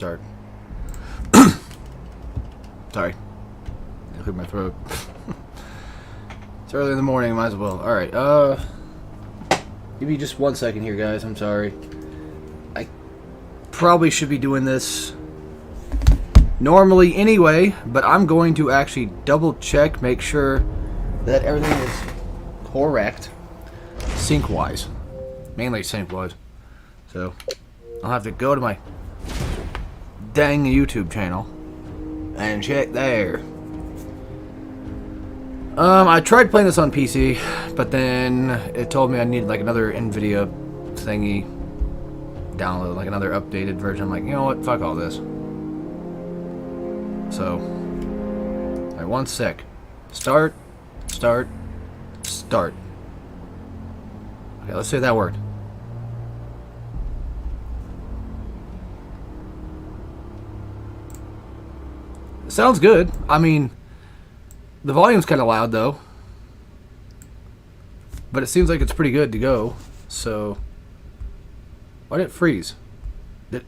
Start. Sorry. I cleared my throat. It's early in the morning, might as well. Alright, give me just 1 second here, guys. I'm sorry. I probably should be doing this normally anyway, but I'm going to actually double check, make sure that everything is correct. Sync-wise. Mainly sync-wise. So, I'll have to go to my dang YouTube channel and check there. I tried playing this on PC, but then it told me I needed like another NVIDIA thingy download, like another updated version. I'm like, you know what, fuck all this. So, alright, 1 sec. Start. Okay, let's say that word. Sounds good. I mean, the volume's kind of loud though, but it seems like it's pretty good to go. So, why did it freeze? I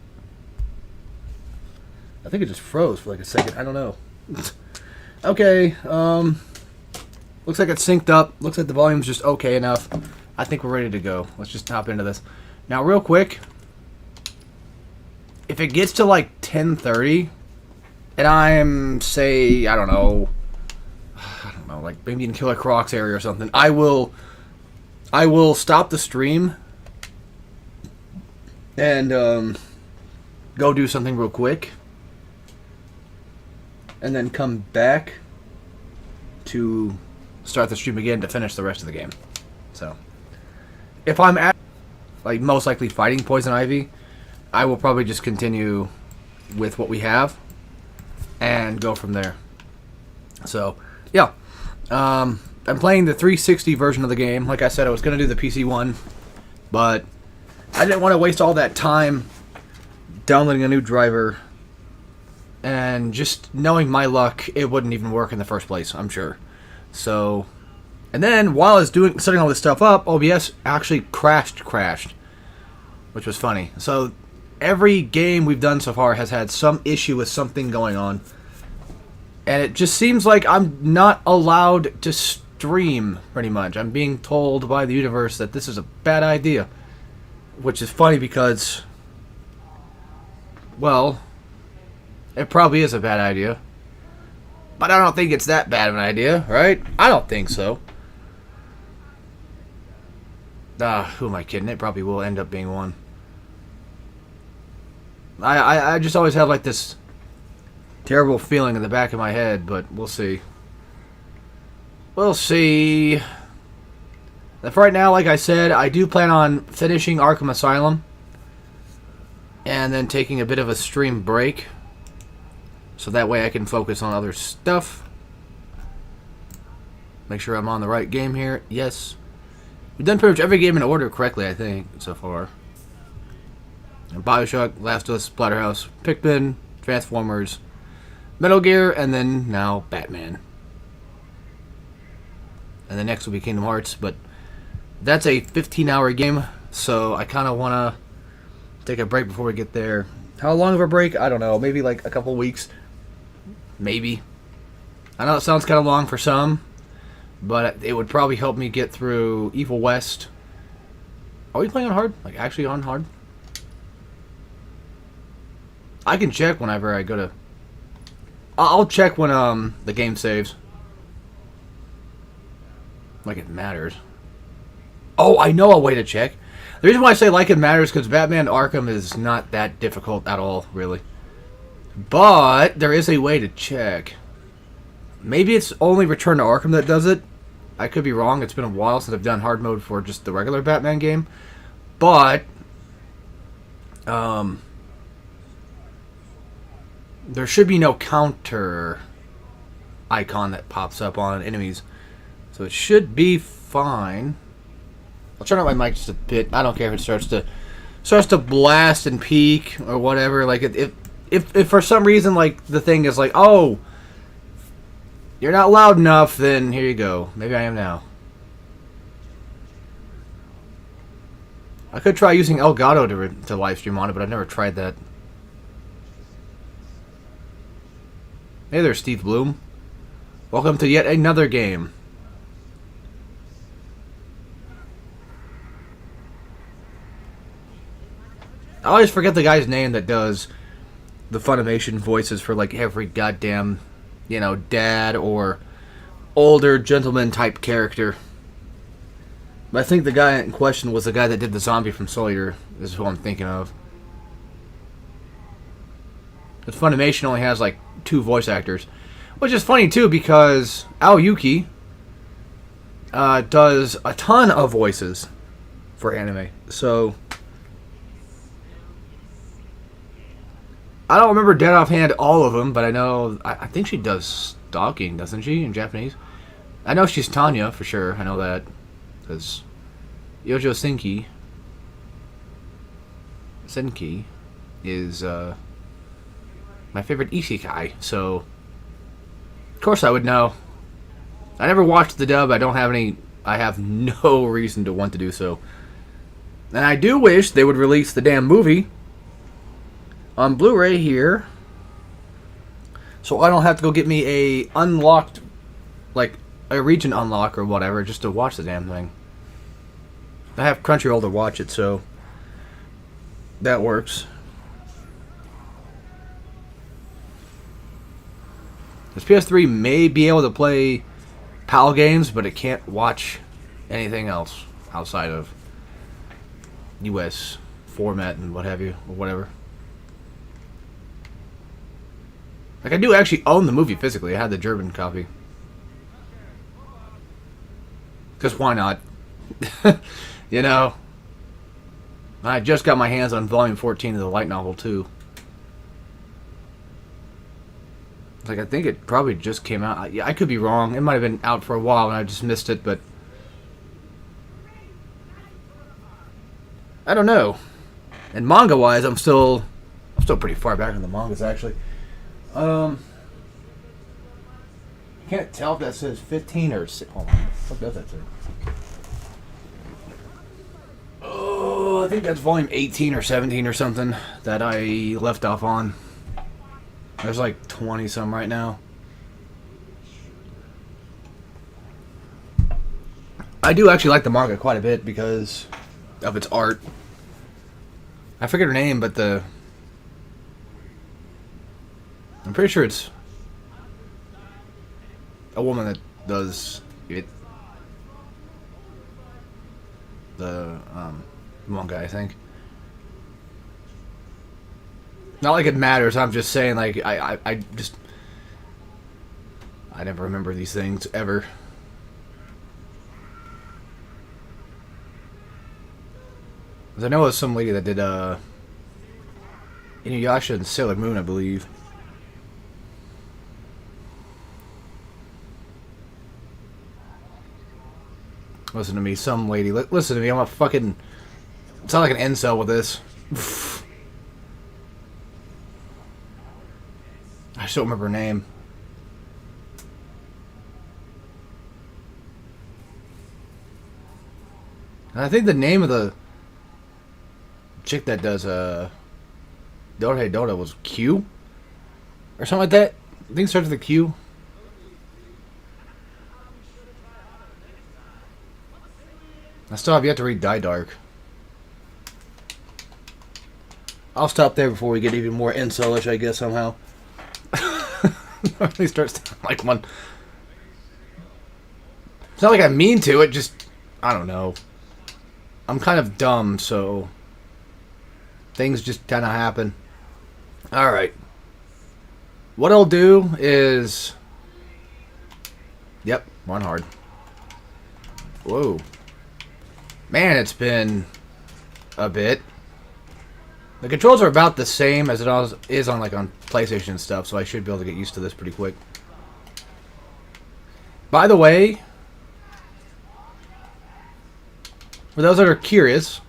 think it just froze for like a second. I don't know. Okay. Looks like it's synced up. Looks like the volume's just okay enough. I think we're ready to go. Let's just hop into this now, real quick. If it gets to like 10:30. And I'm, say, I don't know, like maybe in Killer Croc's area or something. I will stop the stream and go do something real quick, and then come back to start the stream again to finish the rest of the game. So, if I'm at, like, most likely fighting Poison Ivy, I will probably just continue with what we have and go from there. So, yeah. I'm playing the 360 version of the game. Like I said, I was going to do the PC one, but I didn't want to waste all that time downloading a new driver, and just knowing my luck, it wouldn't even work in the first place, I'm sure. So, and then while I was setting all this stuff up, OBS actually crashed, which was funny. So, every game we've done so far has had some issue with something going on. And it just seems like I'm not allowed to stream, pretty much. I'm being told by the universe that this is a bad idea. Which is funny because, well, it probably is a bad idea. But I don't think it's that bad of an idea, right? I don't think so. Who am I kidding? It probably will end up being one. I just always have like this terrible feeling in the back of my head, but we'll see. We'll see. For right now, like I said, I do plan on finishing Arkham Asylum and then taking a bit of a stream break, so that way I can focus on other stuff. Make sure I'm on the right game here. Yes. We've done pretty much every game in order correctly, I think, so far. Bioshock, Last of Us, Splatterhouse, Pikmin, Transformers, Metal Gear, and then now Batman. And the next will be Kingdom Hearts, but that's a 15-hour game, so I kind of want to take a break before we get there. How long of a break? I don't know. Maybe like a couple weeks. Maybe. I know it sounds kind of long for some, but it would probably help me get through Evil West. Are we playing on hard? Like, actually on hard? I can check whenever I go to... I'll check when the game saves. Like it matters. Oh, I know a way to check. The reason why I say like it matters because Batman Arkham is not that difficult at all, really. But there is a way to check. Maybe it's only Return to Arkham that does it. I could be wrong. It's been a while since I've done hard mode for just the regular Batman game. But there should be no counter icon that pops up on enemies. So it should be fine. I'll turn up my mic just a bit. I don't care if it starts to blast and peak or whatever. Like if for some reason like the thing is like, oh, you're not loud enough, then here you go. Maybe I am now. I could try using Elgato to live stream on it, but I've never tried that. Hey there, Steve Bloom. Welcome to yet another game. I always forget the guy's name that does the Funimation voices for like every goddamn, dad or older gentleman type character. But I think the guy in question was the guy that did the zombie from Sawyer, is who I'm thinking of. Because Funimation only has like 2 voice actors. Which is funny too, because Aoyuki does a ton of voices for anime. So I don't remember dead offhand all of them, but I think she does stalking, doesn't she, in Japanese? I know she's Tanya for sure. I know that because Yojo Senki is my favorite isekai, so of course I would know. I never watched the dub. I have no reason to want to do so. And I do wish they would release the damn movie on Blu-ray here, so I don't have to go get me a unlocked, like a region unlock or whatever, just to watch the damn thing. I have Crunchyroll to watch it, so that works. This PS3 may be able to play PAL games, but it can't watch anything else outside of US format and what have you, or whatever. Like, I do actually own the movie physically. I had the German copy. Because why not? I just got my hands on volume 14 of the light novel, too. Like, I think it probably just came out. I could be wrong. It might have been out for a while and I just missed it, but I don't know. And manga-wise, I'm still pretty far back in the mangas, actually. I can't tell if that says 15 or 6. Hold on. What does that say? Oh, I think that's volume 18 or 17 or something that I left off on. There's like 20 some right now. I do actually like the manga quite a bit because of its art. I forget her name, but I'm pretty sure it's a woman that does it. The manga, I think. Not like it matters. I'm just saying, like, I never remember these things ever. Because I know it was some lady that did Inuyasha and Sailor Moon, I believe. Listen to me, some lady. Listen to me, I'm a fucking... sound like an incel with this. I just don't remember her name. And I think the name of the chick that does Dora Dora was Q? Or something like that? I think it starts with a Q. I still have yet to read Die Dark. I'll stop there before we get even more incelish, I guess, somehow. He starts to sound like one. It's not like I mean to, it just... I don't know. I'm kind of dumb, so... things just kind of happen. Alright. What I'll do is... Yep, run hard. Whoa. Man, it's been a bit. The controls are about the same as it is on on PlayStation and stuff, so I should be able to get used to this pretty quick. By the way, for those that are curious,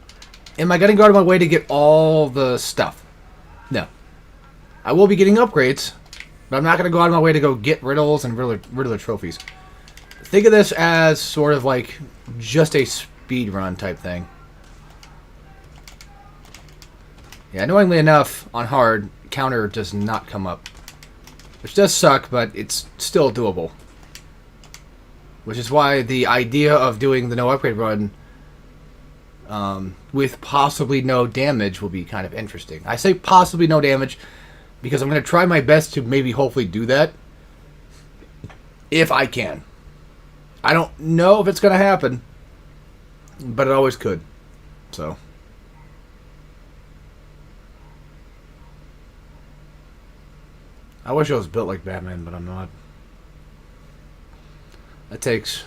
am I going to go out of my way to get all the stuff? No. I will be getting upgrades, but I'm not going to go out of my way to go get riddles and riddler trophies. Think of this as sort of like just a speed run type thing. Yeah, annoyingly enough, on hard, counter does not come up. which does suck, but it's still doable. Which is why the idea of doing the no upgrade run with possibly no damage will be kind of interesting. I say possibly no damage because I'm going to try my best to maybe hopefully do that if I can. I don't know if it's going to happen, but it always could. So I wish I was built like Batman, but I'm not. That takes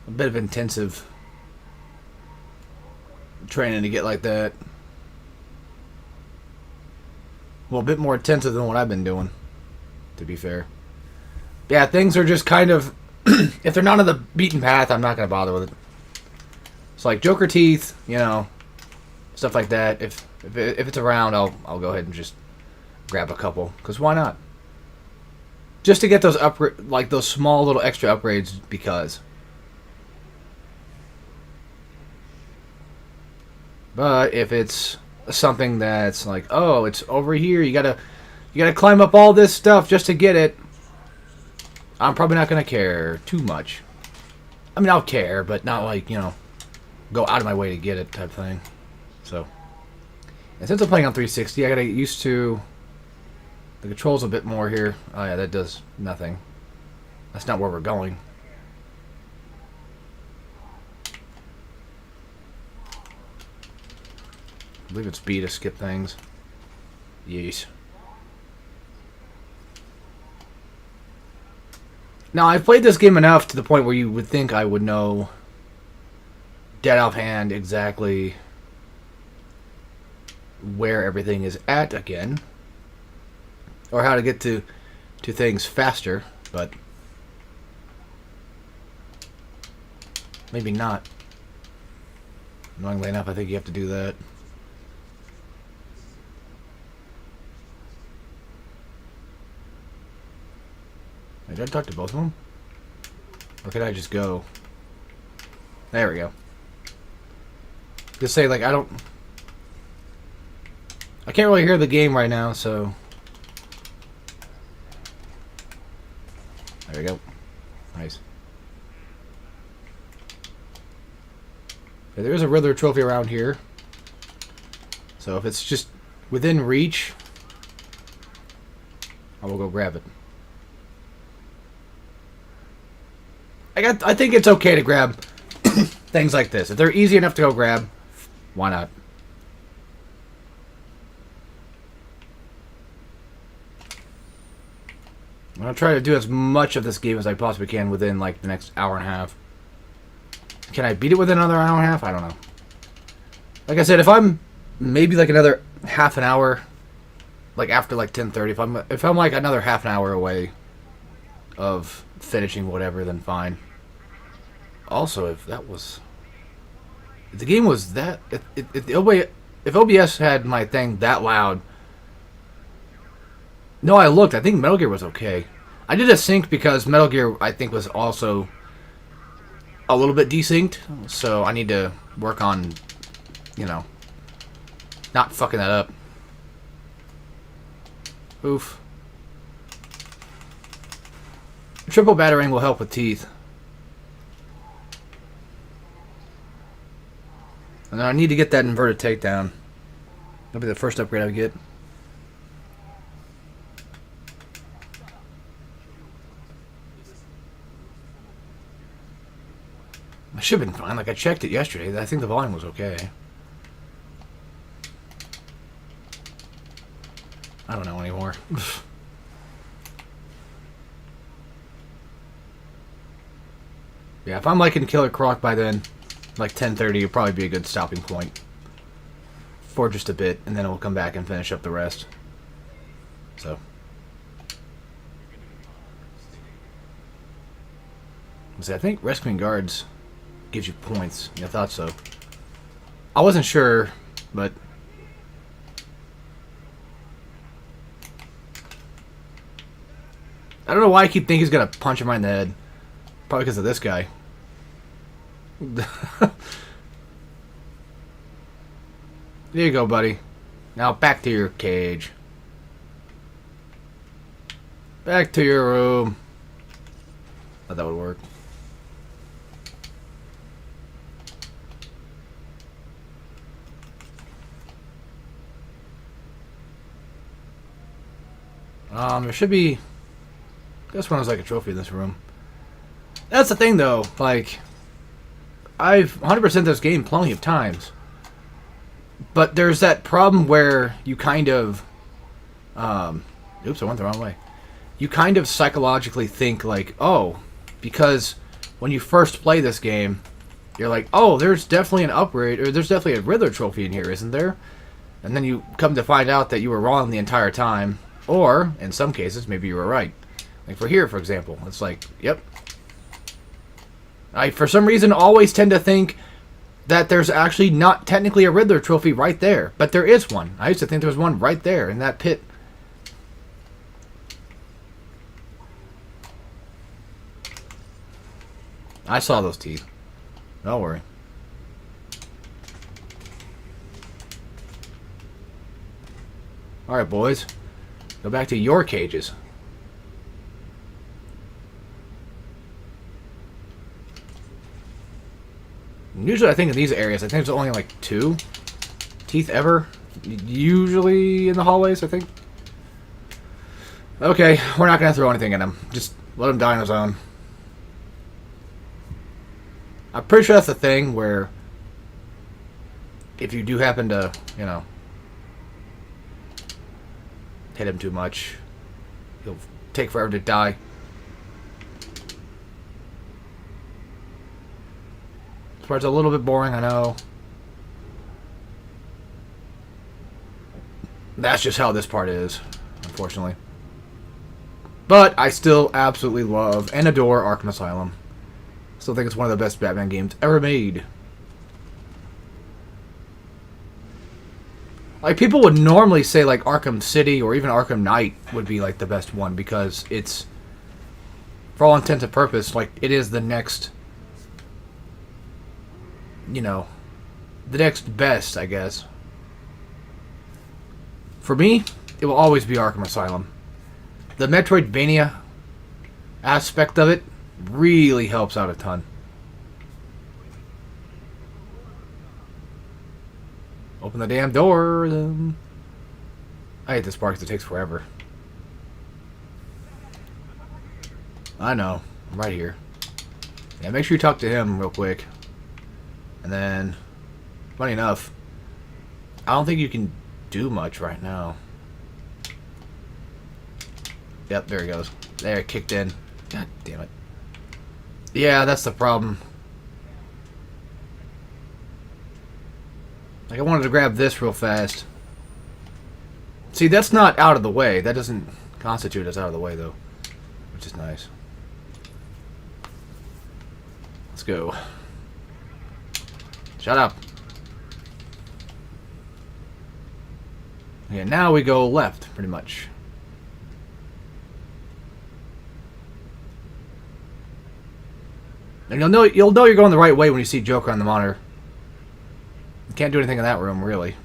a bit of intensive training to get like that. Well, a bit more intensive than what I've been doing, to be fair. Yeah, things are just kind of... if they're not on the beaten path, I'm not going to bother with it. It's like Joker teeth, you know, stuff like that. If it's around, I'll go ahead and just grab a couple, because why not? Just to get those like those small little extra upgrades, because. But if it's something that's like, oh, it's over here, you gotta climb up all this stuff just to get it, I'm probably not gonna care too much. I mean, I'll care, but not like, you know, go out of my way to get it type thing. So, and since I'm playing on 360, I gotta get used to the controls a bit more here. Oh yeah, that does nothing. That's not where we're going. I believe it's B to skip things. Yes. Now, I've played this game enough to the point where you would think I would know dead offhand exactly where everything is at again. Or how to get to things faster, but maybe not. Annoyingly enough, I think you have to do that. Did I talk to both of them? Or could I just go? There we go. Just say, like, I can't really hear the game right now, so... There we go. Nice. Okay, there is a Riddler trophy around here. So if it's just within reach, I will go grab it. I think it's okay to grab things like this. If they're easy enough to go grab, why not? I'm going to try to do as much of this game as I possibly can within, like, the next hour and a half. Can I beat it within another hour and a half? I don't know. Like I said, if I'm maybe, like, another half an hour, like, after, like, 10:30, if I'm like, another half an hour away of finishing whatever, then fine. Also, if the game was that... If OBS had my thing that loud... No, I looked. I think Metal Gear was okay. I did a sync because Metal Gear, I think, was also a little bit desynced. So I need to work on, you know, not fucking that up. Oof. Triple battering will help with teeth. And I need to get that inverted takedown. That'll be the first upgrade I get. I should have been fine. Like, I checked it yesterday. I think the volume was okay. I don't know anymore. Yeah, if I'm liking Killer Croc by then, like 10:30, it'll probably be a good stopping point. For just a bit, and then we'll come back and finish up the rest. So. I think rescuing guards gives you points. Yeah, I thought so. I wasn't sure, but... I don't know why I keep thinking he's gonna punch him right in the head. Probably because of this guy. There you go, buddy. Now back to your cage. Back to your room. Thought that would work. There should be... I guess one was like a trophy in this room. That's the thing, though. Like, I've 100% this game plenty of times. But there's that problem where you kind of... oops, I went the wrong way. You kind of psychologically think, like, oh, because when you first play this game, you're like, oh, there's definitely an upgrade, or there's definitely a Riddler trophy in here, isn't there? And then you come to find out that you were wrong the entire time. Or, in some cases, maybe you were right. Like for here, for example. It's like, yep. I, for some reason, always tend to think that there's actually not technically a Riddler trophy right there. But there is one. I used to think there was one right there in that pit. I saw those teeth. Don't worry. Alright, boys. Go back to your cages. Usually I think in these areas, I think there's only like 2 teeth ever. Usually in the hallways, I think. Okay, we're not going to throw anything at him. Just let him die on his own. I'm pretty sure that's the thing where if you do happen to, you know, hit him too much, he'll take forever to die. This part's a little bit boring, I know. That's just how this part is, unfortunately. But I still absolutely love and adore Arkham Asylum. Still think it's one of the best Batman games ever made. Like, people would normally say, like, Arkham City or even Arkham Knight would be, like, the best one because it's, for all intents and purposes, like, it is the next, you know, the next best, I guess. For me, it will always be Arkham Asylum. The Metroidvania aspect of it really helps out a ton. Open the damn door. I hate this part because it takes forever. I know. I'm right here. Yeah, make sure you talk to him real quick. And then, funny enough, I don't think you can do much right now. Yep, there he goes. There, it kicked in. God damn it. Yeah, that's the problem. Like, I wanted to grab this real fast. See, that's not out of the way. That doesn't constitute as out of the way, though. Which is nice. Let's go. Shut up. Okay, now we go left, pretty much. And you'll know you're going the right way when you see Joker on the monitor. You can't do anything in that room, really.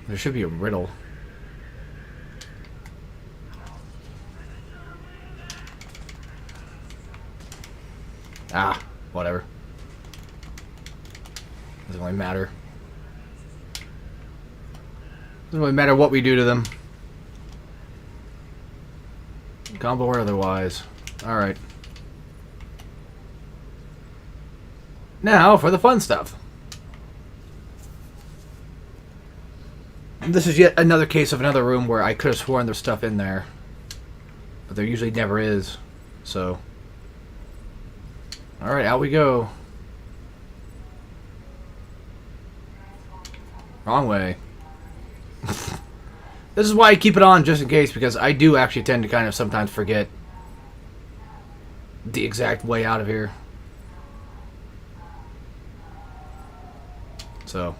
There should be a riddle. Ah, whatever. Doesn't really matter. Doesn't really matter what we do to them. Combo or otherwise. Alright. Now for the fun stuff. This is yet another case of another room where I could have sworn there's stuff in there. But there usually never is. So. Alright, out we go. Wrong way. This is why I keep it on just in case, because I do actually tend to kind of sometimes forget the exact way out of here. So.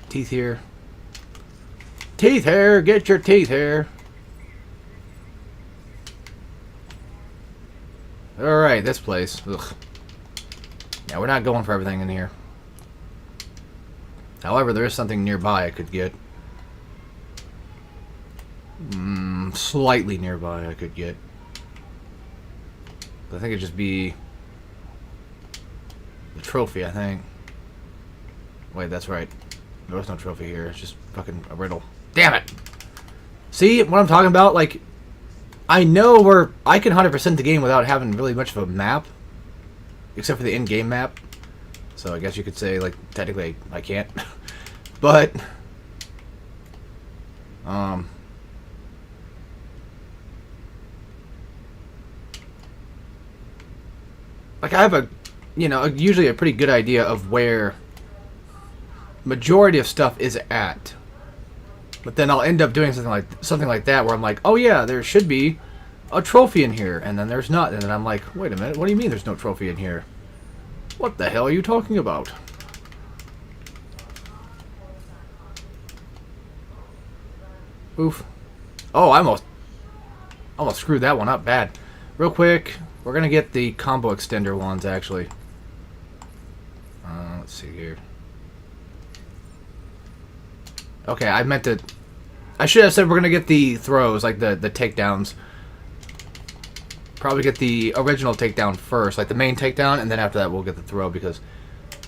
Teeth here. Teeth here! Get your teeth here! Alright, this place. Ugh. Yeah, we're not going for everything in here. However, there is something nearby I could get. slightly nearby I could get. But I think it'd just be the trophy, I think. Wait, that's right. There was no trophy here. It's just fucking a riddle. Damn it! See what I'm talking about? Like, I know where I can 100% the game without having really much of a map. Except for the in-game map. So I guess you could say, like, technically I can't. But, like, I have a, you know, usually a pretty good idea of where majority of stuff is at. But then I'll end up doing something like that where I'm like, oh yeah, there should be a trophy in here, and then there's not, and then I'm like, wait a minute, what do you mean there's no trophy in here? What the hell are you talking about? Oof. Oh, I almost screwed that one up bad. Real quick, we're gonna get the combo extender ones actually. Let's see here. Okay, I should have said we're gonna get the throws, like the takedowns. Probably get the original takedown first, like the main takedown, and then after that we'll get the throw because,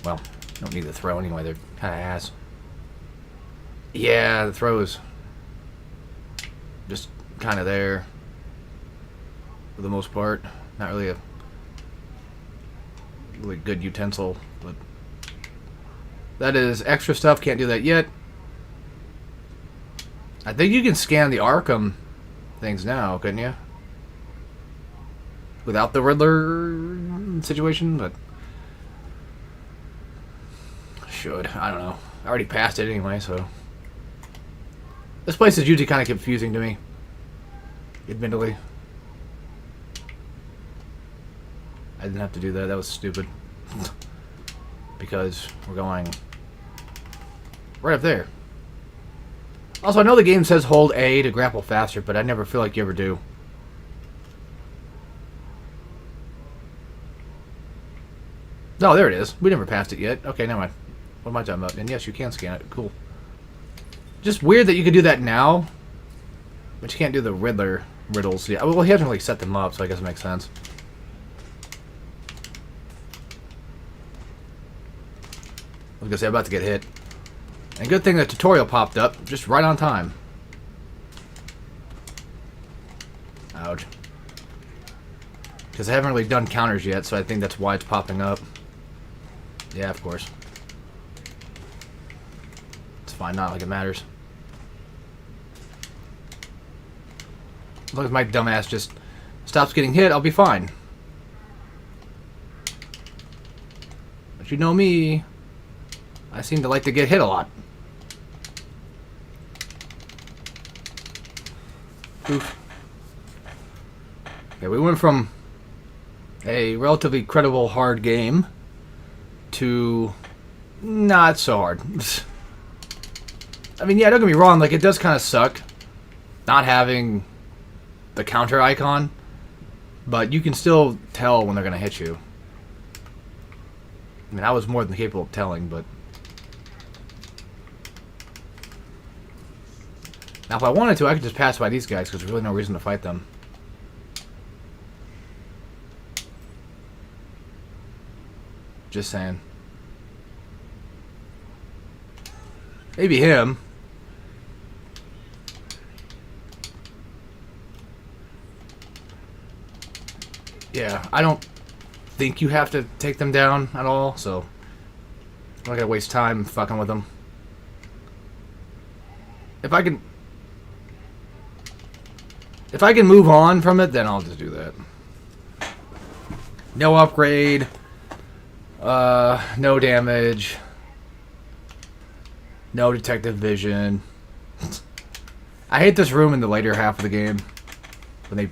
well, don't need the throw anyway. They're kind of ass. Yeah, the throw is just kind of there for the most part. Not really a really good utensil, but that is extra stuff. Can't do that yet. I think you can scan the Arkham things now, couldn't you? Without the Riddler situation, but should. I don't know. I already passed it anyway, so. This place is usually kind of confusing to me, admittedly. I didn't have to do that. That was stupid. Because we're going right up there. Also, I know the game says hold A to grapple faster, but I never feel like you ever do. No, there it is. We never passed it yet. Okay, never mind. What am I talking about? And yes, you can scan it. Cool. Just weird that you could do that now, but you can't do the Riddler riddles. Yeah, well, he hasn't really set them up, so I guess it makes sense. I was gonna say, I'm about to get hit. And good thing the tutorial popped up, just right on time. Ouch. Because I haven't really done counters yet, so I think that's why it's popping up. Yeah, of course. It's fine, not like it matters. As long as my dumbass just stops getting hit, I'll be fine. But you know me, I seem to like to get hit a lot. Oof. Okay, we went from a relatively credible hard game to not so hard. I mean, yeah, don't get me wrong, like, it does kind of suck not having the counter icon, but you can still tell when they're going to hit you. I mean, I was more than capable of telling, but now if I wanted to, I could just pass by these guys, because there's really no reason to fight them. Just saying. Maybe him. Yeah, I don't think you have to take them down at all, so I'm not gonna waste time fucking with them. If I can move on from it, then I'll just do that. No upgrade. No damage. No detective vision. I hate this room in the later half of the game, when they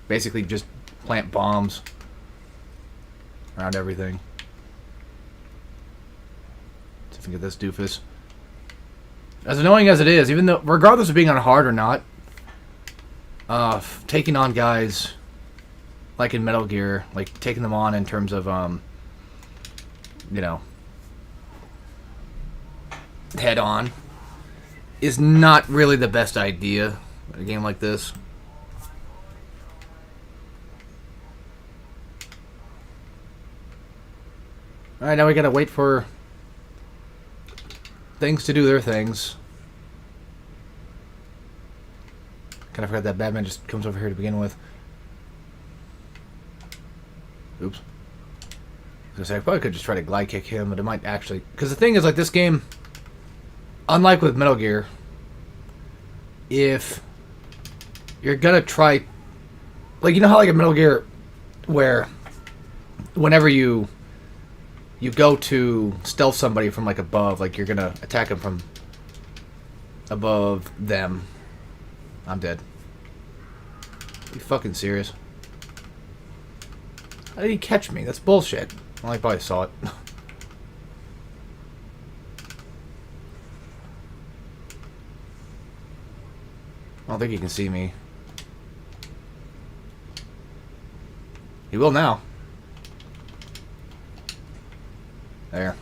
basically just plant bombs around everything. See if I can get this doofus. As annoying as it is, even though, regardless of being on hard or not, taking on guys like in Metal Gear, like taking them on in terms of, you know, head on, is not really the best idea in a game like this. Alright, now we gotta wait for things to do their things. Kinda forgot that Batman just comes over here to begin with. Oops. I was gonna say, I probably could just try to glide kick him, but it might actually... Because the thing is, like, this game, unlike with Metal Gear, if you're gonna try... Like, you know how, like, in Metal Gear, where whenever you go to stealth somebody from, like, above, like, you're gonna attack them from above them. I'm dead. Are you fucking serious? How did he catch me? That's bullshit. Well, I probably saw it. I don't think he can see me. He will now. There.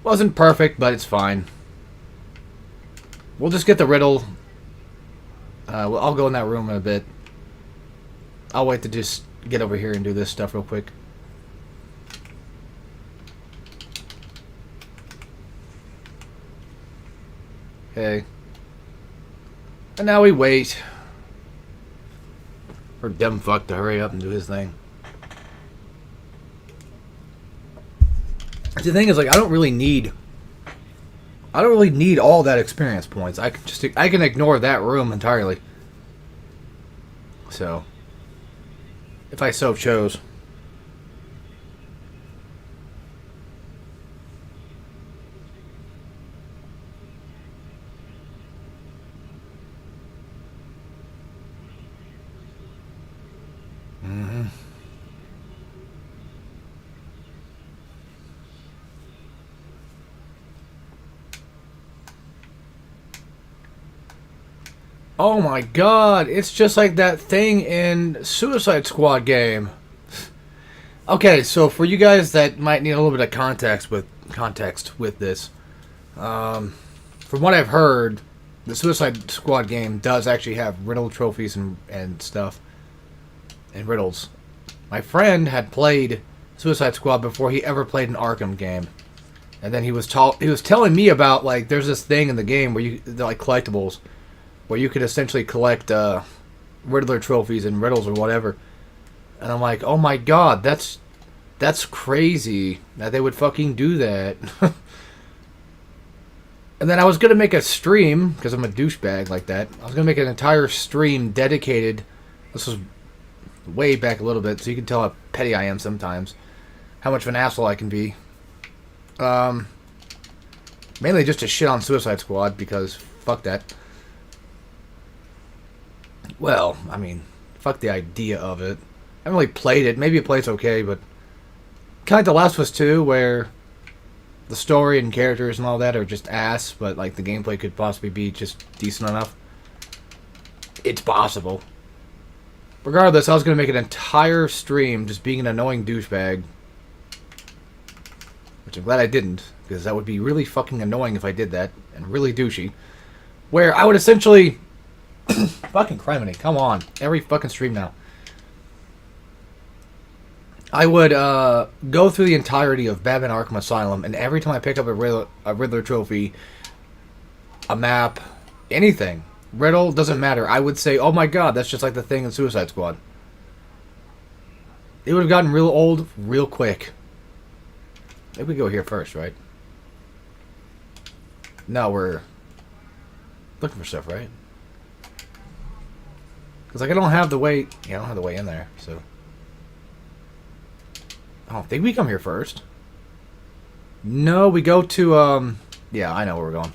Wasn't perfect, but it's fine. We'll just get the riddle. I'll go in that room in a bit. I'll wait to just get over here and do this stuff real quick. Okay. And now we wait for dumb fuck to hurry up and do his thing. The thing is, like, I don't really need all that experience points. I can ignore that room entirely. So, if I so chose. Oh my god, it's just like that thing in Suicide Squad game. Okay, so for you guys that might need a little bit of context with this, from what I've heard, the Suicide Squad game does actually have riddle trophies and stuff, and riddles. My friend had played Suicide Squad before he ever played an Arkham game, and then he was telling me about, like, there's this thing in the game where they're like collectibles, where you could essentially collect Riddler trophies and riddles or whatever. And I'm like, oh my god, that's crazy that they would fucking do that. And then I was going to make a stream, because I'm a douchebag like that, I was going to make an entire stream dedicated, this was way back a little bit, so you can tell how petty I am sometimes, how much of an asshole I can be. Mainly just to shit on Suicide Squad, because fuck that. Well, I mean, fuck the idea of it. I haven't really played it. Maybe it plays okay, but kind of like The Last of Us 2, where the story and characters and all that are just ass, but like the gameplay could possibly be just decent enough. It's possible. Regardless, I was going to make an entire stream just being an annoying douchebag. Which I'm glad I didn't, because that would be really fucking annoying if I did that, and really douchey. Where I would essentially... fucking criminy, come on. Every fucking stream now. I would go through the entirety of Batman Arkham Asylum, and every time I picked up a Riddler trophy, a map, anything, riddle, doesn't matter, I would say, oh my god, that's just like the thing in Suicide Squad. It would have gotten real old real quick. Maybe we go here first, right? No, we're looking for stuff, right? Because, like, I don't have the way... Yeah, I don't have the way in there, so... I don't think we come here first. No, we go to, Yeah, I know where we're going.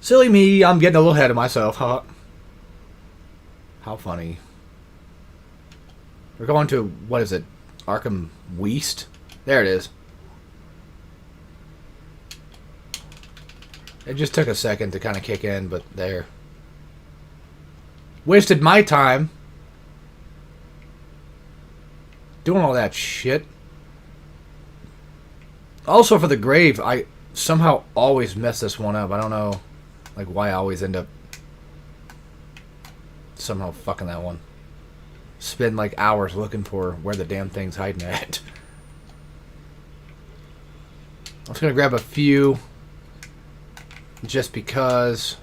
Silly me, I'm getting a little ahead of myself, huh? How funny. We're going to... What is it? Arkham West? There it is. It just took a second to kind of kick in, but there. Wasted my time doing all that shit. Also, for the grave, I somehow always mess this one up. I don't know, like, why I always end up somehow fucking that one. Spend, like, hours looking for where the damn thing's hiding at. just going to grab a few just because.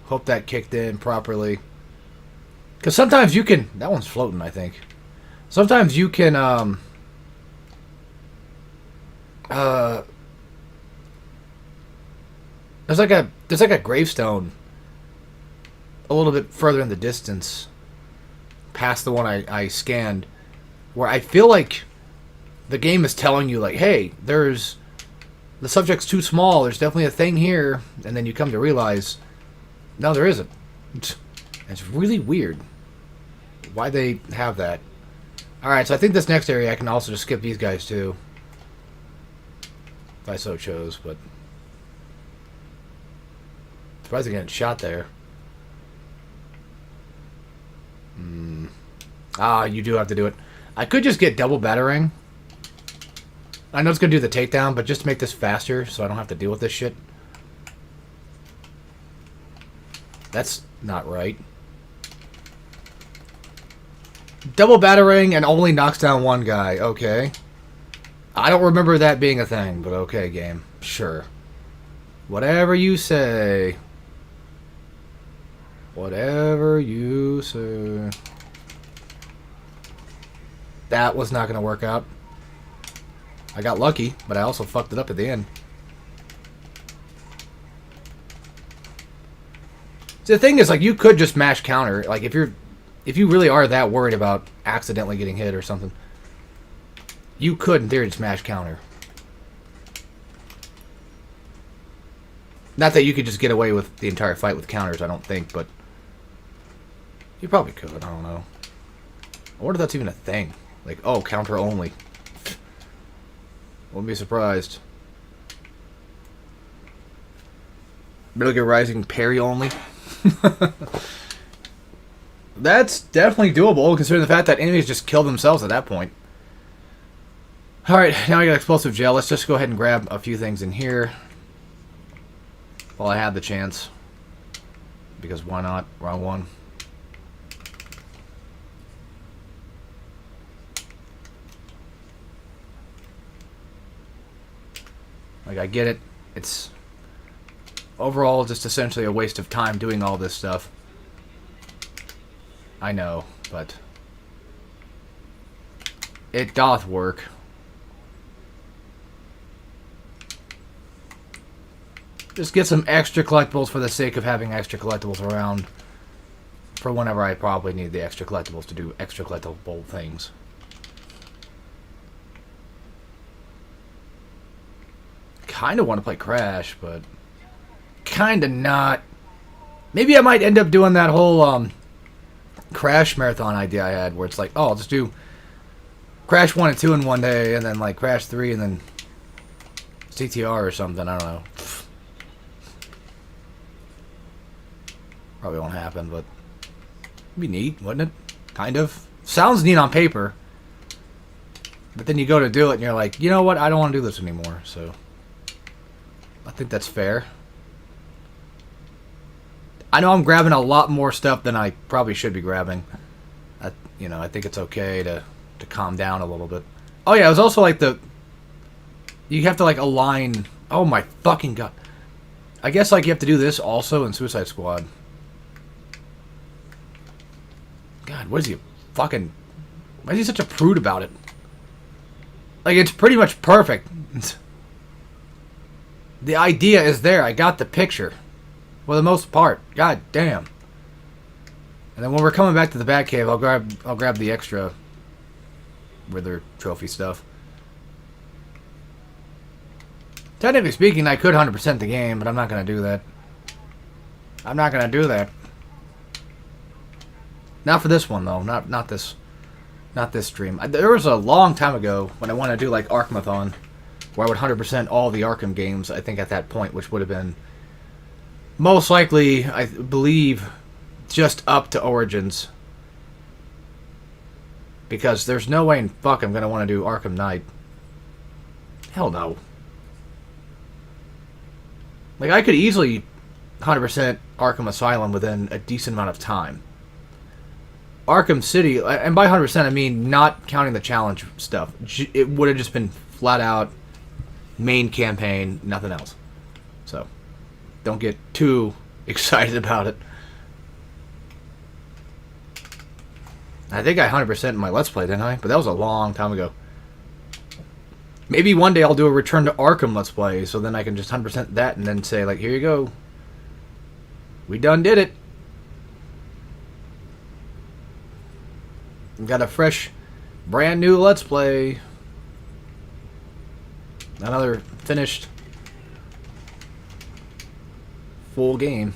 Hope that kicked in properly. Because sometimes you can... That one's floating, I think. Sometimes you can... there's like a gravestone a little bit further in the distance past the one I scanned, where I feel like the game is telling you, like, hey, the subject's too small, there's definitely a thing here, and then you come to realize, no, there isn't. It's really weird why they have that. Alright, so I think this next area I can also just skip these guys too, if I so chose, but surprised I getting shot there. You do have to do it. I could just get double battering. I know it's going to do the takedown, but just to make this faster so I don't have to deal with this shit. That's not right. Double battering and only knocks down one guy. Okay. I don't remember that being a thing, but okay, game. Sure. Whatever you say. Whatever you say. That was not going to work out. I got lucky, but I also fucked it up at the end. See, the thing is, like, you could just mash counter. Like, if you really are that worried about accidentally getting hit or something, you could, in theory, just mash counter. Not that you could just get away with the entire fight with counters, I don't think, but you probably could. I don't know. I wonder if that's even a thing. Like, oh, counter only. Wouldn't be surprised. Middle Gear Rising parry only. That's definitely doable, considering the fact that enemies just kill themselves at that point. Alright, now we got explosive gel. Let's just go ahead and grab a few things in here while I have the chance. Because why not? Wrong one. Like, I get it. It's overall just essentially a waste of time doing all this stuff. I know, but it doth work. Just get some extra collectibles for the sake of having extra collectibles around for whenever I probably need the extra collectibles to do extra collectible things. Kind of want to play Crash, but kind of not. Maybe I might end up doing that whole Crash marathon idea I had, where it's like, oh, I'll just do Crash 1 and 2 in one day, and then like Crash 3, and then CTR or something. I don't know. Probably won't happen, but it'd be neat, wouldn't it? Kind of. Sounds neat on paper, but then you go to do it, and you're like, you know what? I don't want to do this anymore, so I think that's fair. I know I'm grabbing a lot more stuff than I probably should be grabbing. I think it's okay to calm down a little bit. Oh yeah, it was also like you have to like align. Oh my fucking god! I guess like you have to do this also in Suicide Squad. God, what is he fucking? Why is he such a prude about it? Like, it's pretty much perfect. The idea is there. I got the picture. For the most part. God damn. And then when we're coming back to the Batcave, I'll grab the extra Riddler trophy stuff. Technically speaking, I could 100% the game, but I'm not going to do that. I'm not going to do that. Not for this one, though. Not this stream. There was a long time ago when I wanted to do, like, Arkhamathon, where I would 100% all the Arkham games, I think, at that point, which would have been most likely, I believe, just up to Origins. Because there's no way in fuck I'm going to want to do Arkham Knight. Hell no. Like, I could easily 100% Arkham Asylum within a decent amount of time. Arkham City, and by 100% I mean not counting the challenge stuff. It would have just been flat out main campaign, nothing else. So, don't get too excited about it. I think I 100% my Let's Play, didn't I? But that was a long time ago. Maybe one day I'll do a Return to Arkham Let's Play, so then I can just 100% that and then say, like, here you go. We done did it. Got a fresh, brand new Let's Play. Another finished full game.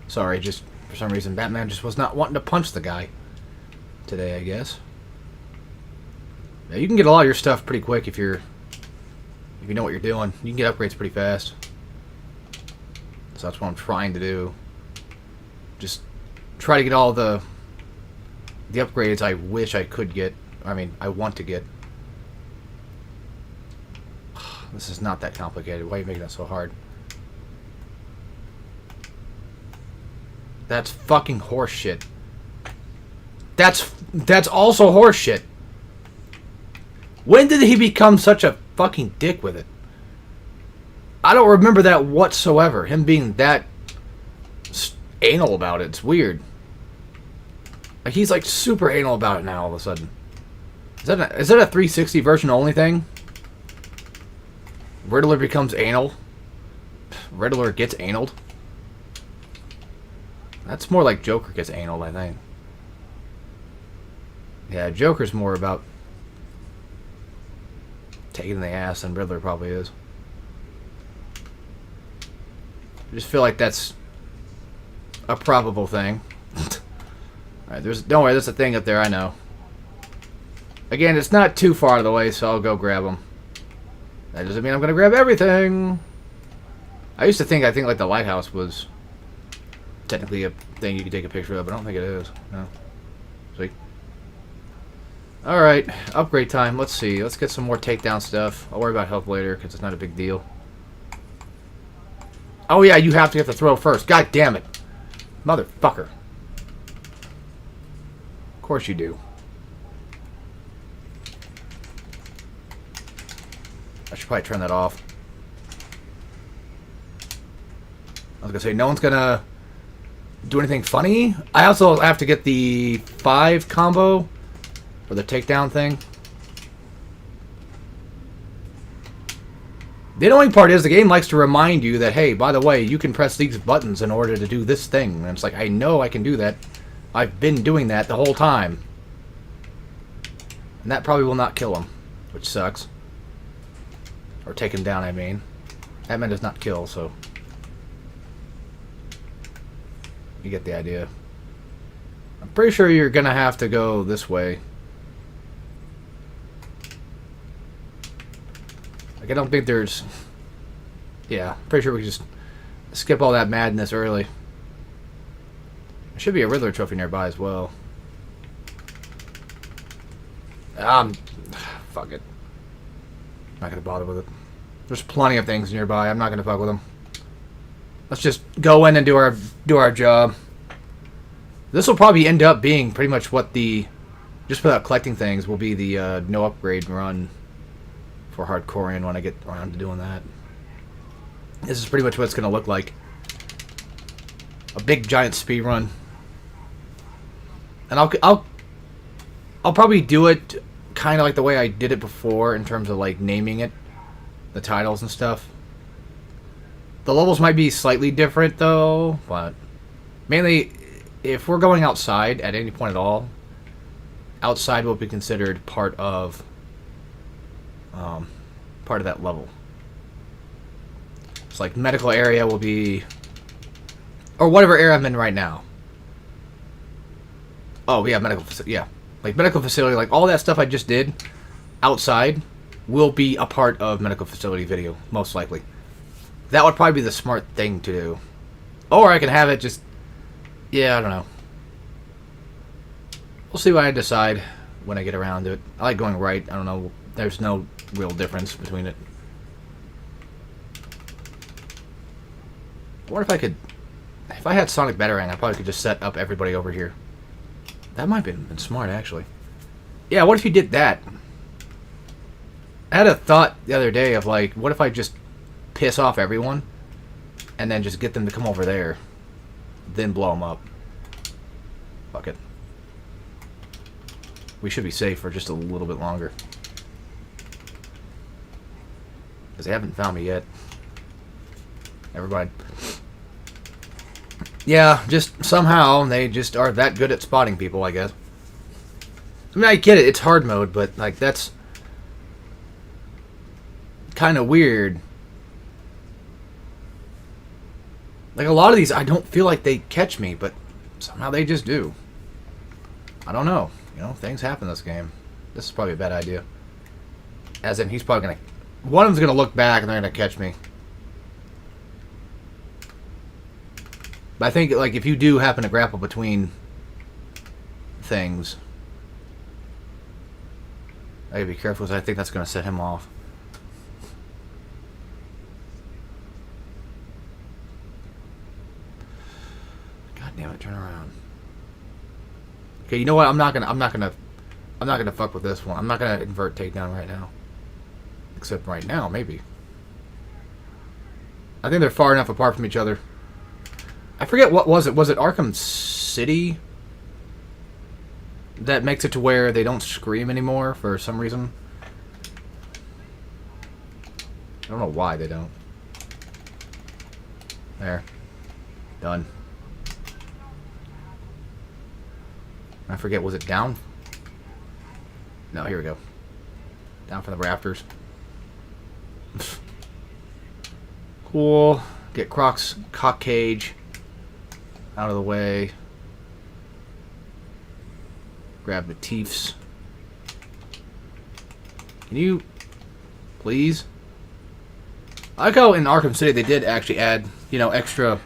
Sorry, just for some reason Batman just was not wanting to punch the guy today, I guess. Yeah, you can get a lot of your stuff pretty quick if you know what you're doing. You can get upgrades pretty fast. So that's what I'm trying to do. Just try to get all the upgrades I wish I could get. I mean, I want to get. This is not that complicated. Why are you making it so hard? That's fucking horseshit. That's also horseshit. When did he become such a fucking dick with it? I don't remember that whatsoever. Him being that anal about it. It's weird. Like, he's like super anal about it now all of a sudden. Is that a 360 version only thing? Riddler becomes anal? Riddler gets analed? That's more like Joker gets anal, I think. Yeah, Joker's more about taking the ass than Riddler probably is. I just feel like that's a probable thing. Alright, don't worry, there's a thing up there, I know. Again, it's not too far out of the way, so I'll go grab them. That doesn't mean I'm gonna grab everything. I think like the lighthouse was technically a thing you could take a picture of, but I don't think it is. No. See? Alright, upgrade time. Let's see. Let's get some more takedown stuff. I'll worry about health later, because it's not a big deal. Oh yeah, you have to get the throw first. God damn it. Motherfucker. Of course you do. I should probably turn that off. I was gonna say, no one's gonna do anything funny. I also have to get the 5 combo for the takedown thing. The annoying part is the game likes to remind you that, hey, by the way, you can press these buttons in order to do this thing. And it's like, I know I can do that. I've been doing that the whole time. And that probably will not kill him, which sucks. Or take him down, I mean. That man does not kill, so you get the idea. I'm pretty sure you're gonna have to go this way. Like, I don't think there's... Yeah, pretty sure we can just skip all that madness early. There should be a Riddler trophy nearby as well. Fuck it. Not gonna bother with it. There's plenty of things nearby. I'm not gonna fuck with them. Let's just go in and do our job. This will probably end up being pretty much what the, just without collecting things, will be the no upgrade run for Hardcorean when I get around to doing that. This is pretty much what it's gonna look like. A big giant speed run. And I'll probably do it kind of like the way I did it before in terms of like naming it, the titles and stuff. The levels might be slightly different though, but mainly if we're going outside at any point at all, outside will be considered part of that level. It's like medical area will be, or whatever area I'm in right now. Oh yeah, medical facility. Yeah, like medical facility, like all that stuff I just did outside will be a part of medical facility video, most likely. That would probably be the smart thing to do. Or I can have it just... Yeah, I don't know. We'll see what I decide when I get around to it. I like going right. I don't know. There's no real difference between it. I wonder if I could... If I had Sonic Batarang, I probably could just set up everybody over here. That might have been smart, actually. Yeah, what if you did that? I had a thought the other day of like, what if I just piss off everyone and then just get them to come over there, then blow them up? Fuck it. We should be safe for just a little bit longer. Because they haven't found me yet. Never mind. Yeah, just somehow they just are that good at spotting people, I guess. I mean, I get it, it's hard mode, but like that's kind of weird. Like a lot of these, I don't feel like they catch me, but somehow they just do. I don't know. You know, things happen in this game. This is probably a bad idea. As in, he's probably gonna... One of them's gonna look back and they're gonna catch me. But I think, like, if you do happen to grapple between things, I gotta be careful because I think that's gonna set him off. God damn it! Turn around. Okay, you know what? I'm not gonna fuck with this one. I'm not gonna invert takedown right now. Except right now, maybe. I think they're far enough apart from each other. I forget what was it. Was it Arkham City that makes it to where they don't scream anymore for some reason? I don't know why they don't. There. Done. I forget, was it down? No, here we go. Down from the rafters. Cool. Get Croc's cock cage out of the way. Grab the teeths. Can you please? I like how in Arkham City they did actually add, you know, extra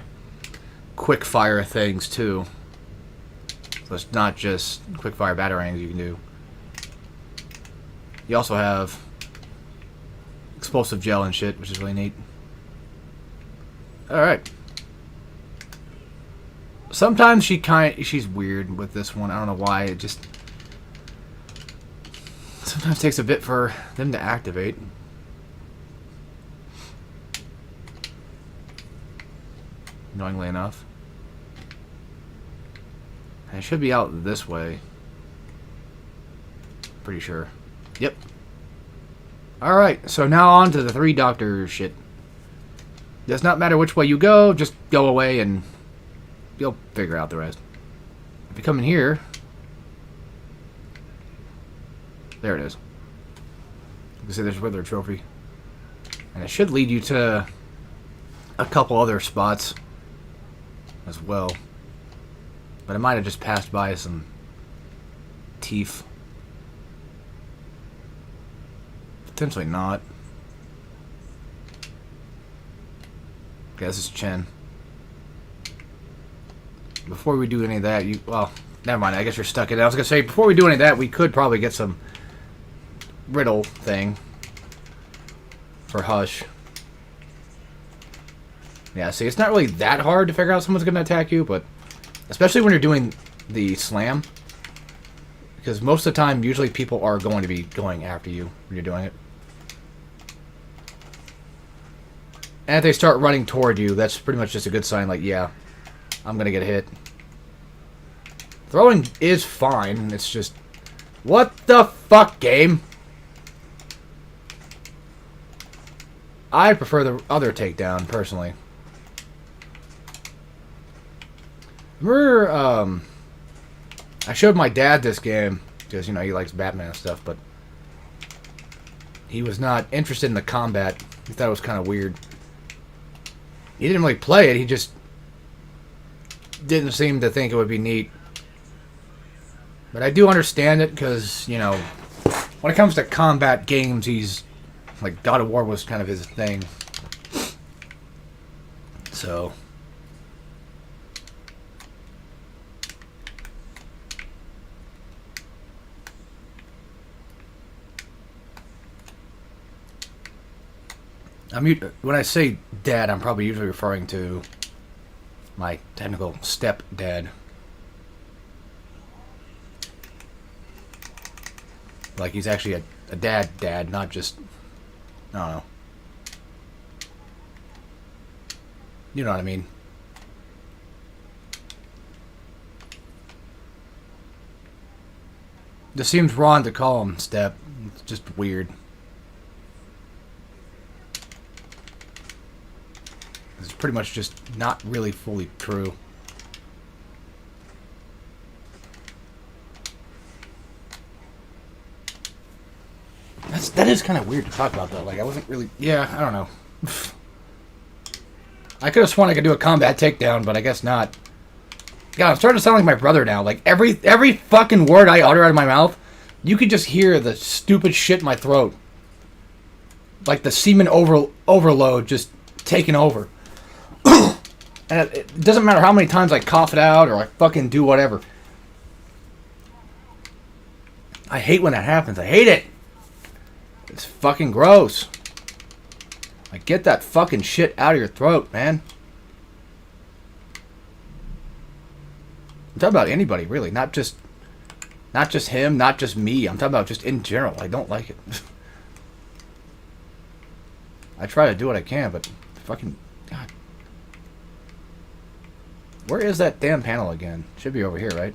quick fire things too. So it's not just quick fire batarangs you can do. You also have explosive gel and shit, which is really neat. Alright. Sometimes she's weird with this one. I don't know why. It just sometimes takes a bit for them to activate. Annoyingly enough. And it should be out this way. Pretty sure. Yep. Alright, so now on to the 3 doctor shit. Does not matter which way you go, just go away and you'll figure out the rest. If you come in here... There it is. You can see there's a Riddler trophy. And it should lead you to a couple other spots as well. But I might have just passed by some teeth. Potentially not. Okay, this is Chen. Before we do any of that, well, never mind. I guess you're stuck in it. I was gonna say before we do any of that, we could probably get some riddle thing for Hush. Yeah, see, it's not really that hard to figure out someone's gonna attack you, but especially when you're doing the slam, because most of the time, usually people are going to be going after you when you're doing it. And if they start running toward you, that's pretty much just a good sign, like, yeah, I'm gonna get hit. Throwing is fine, it's just... What the fuck, game? I prefer the other takedown, personally. Remember, I showed my dad this game, because, you know, he likes Batman and stuff, but he was not interested in the combat. He thought it was kind of weird. He didn't really play it, he just didn't seem to think it would be neat. But I do understand it, because, you know, when it comes to combat games, he's, like, God of War was kind of his thing. So... when I say dad, I'm probably usually referring to my technical step-dad. Like he's actually a dad, not just, I don't know. You know what I mean? This seems wrong to call him Step. It's just weird. It's pretty much just not really fully true. That is kind of weird to talk about, though. Like, I wasn't really... Yeah, I don't know. I could have sworn I could do a combat takedown, but I guess not. God, I'm starting to sound like my brother now. Like, every fucking word I utter out of my mouth, you could just hear the stupid shit in my throat. Like the semen overload just taking over. And it doesn't matter how many times I cough it out or I fucking do whatever. I hate when that happens. I hate it. It's fucking gross. Like, get that fucking shit out of your throat, man. I'm talking about anybody, really. Not just him, not just me. I'm talking about just in general. I don't like it. I try to do what I can, but fucking... God. Where is that damn panel again? Should be over here, right?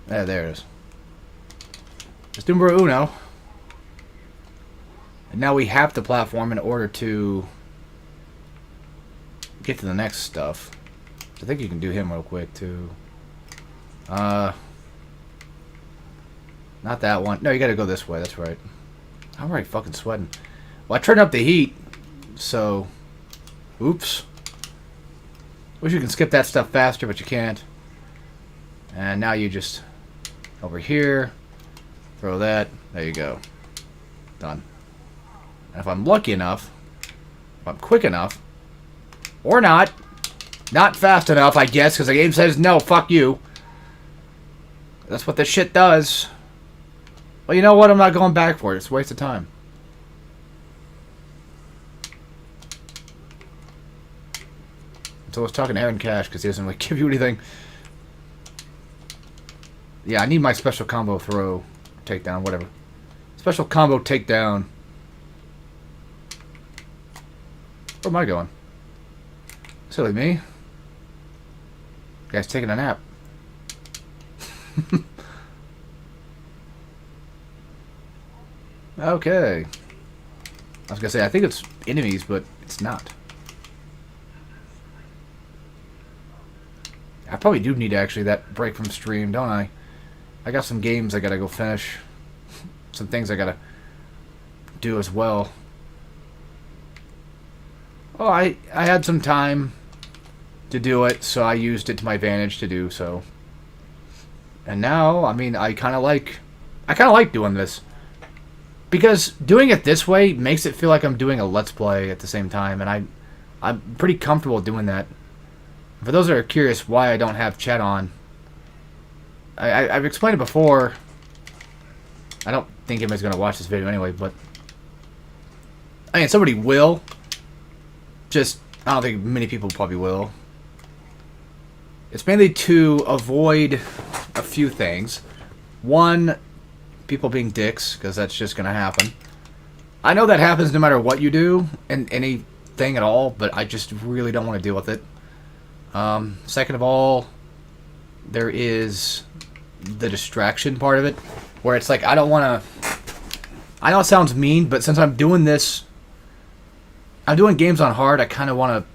Yeah, there it is. It's numero uno. And now we have to platform in order to get to the next stuff. I think you can do him real quick, too. Not that one. No, you gotta go this way. That's right. I'm already fucking sweating. Well, I turned up the heat, so... Oops. Wish you can skip that stuff faster, but you can't. And now you just... Over here. Throw that. There you go. Done. And if I'm lucky enough... If I'm quick enough... Or not... Not fast enough, I guess, because the game says, no, fuck you. That's what this shit does. Well, you know what? I'm not going back for it. It's a waste of time. So I was talking to Aaron Cash, because he doesn't really give you anything. Yeah, I need my special combo throw, takedown, whatever. Special combo takedown. Where am I going? Silly me. Guy's taking a nap. Okay. I was gonna say, I think it's enemies, but it's not. I probably do need actually that break from stream, don't I? I got some games I gotta go finish. Some things I gotta do as well. Oh, I had some time to do it, so I used it to my advantage to do so. And now, I mean, I kind of like doing this. Because doing it this way makes it feel like I'm doing a Let's Play at the same time, and I'm pretty comfortable doing that. For those that are curious why I don't have chat on, I've explained it before. I don't think anybody's going to watch this video anyway, but... I mean, somebody will. Just, I don't think many people probably will. It's mainly to avoid a few things. One, people being dicks, because that's just going to happen. I know that happens no matter what you do, in anything at all, but I just really don't want to deal with it. Second of all, there is the distraction part of it, where it's like, I don't want to... I know it sounds mean, but since I'm doing this... I'm doing games on hard, I kind of want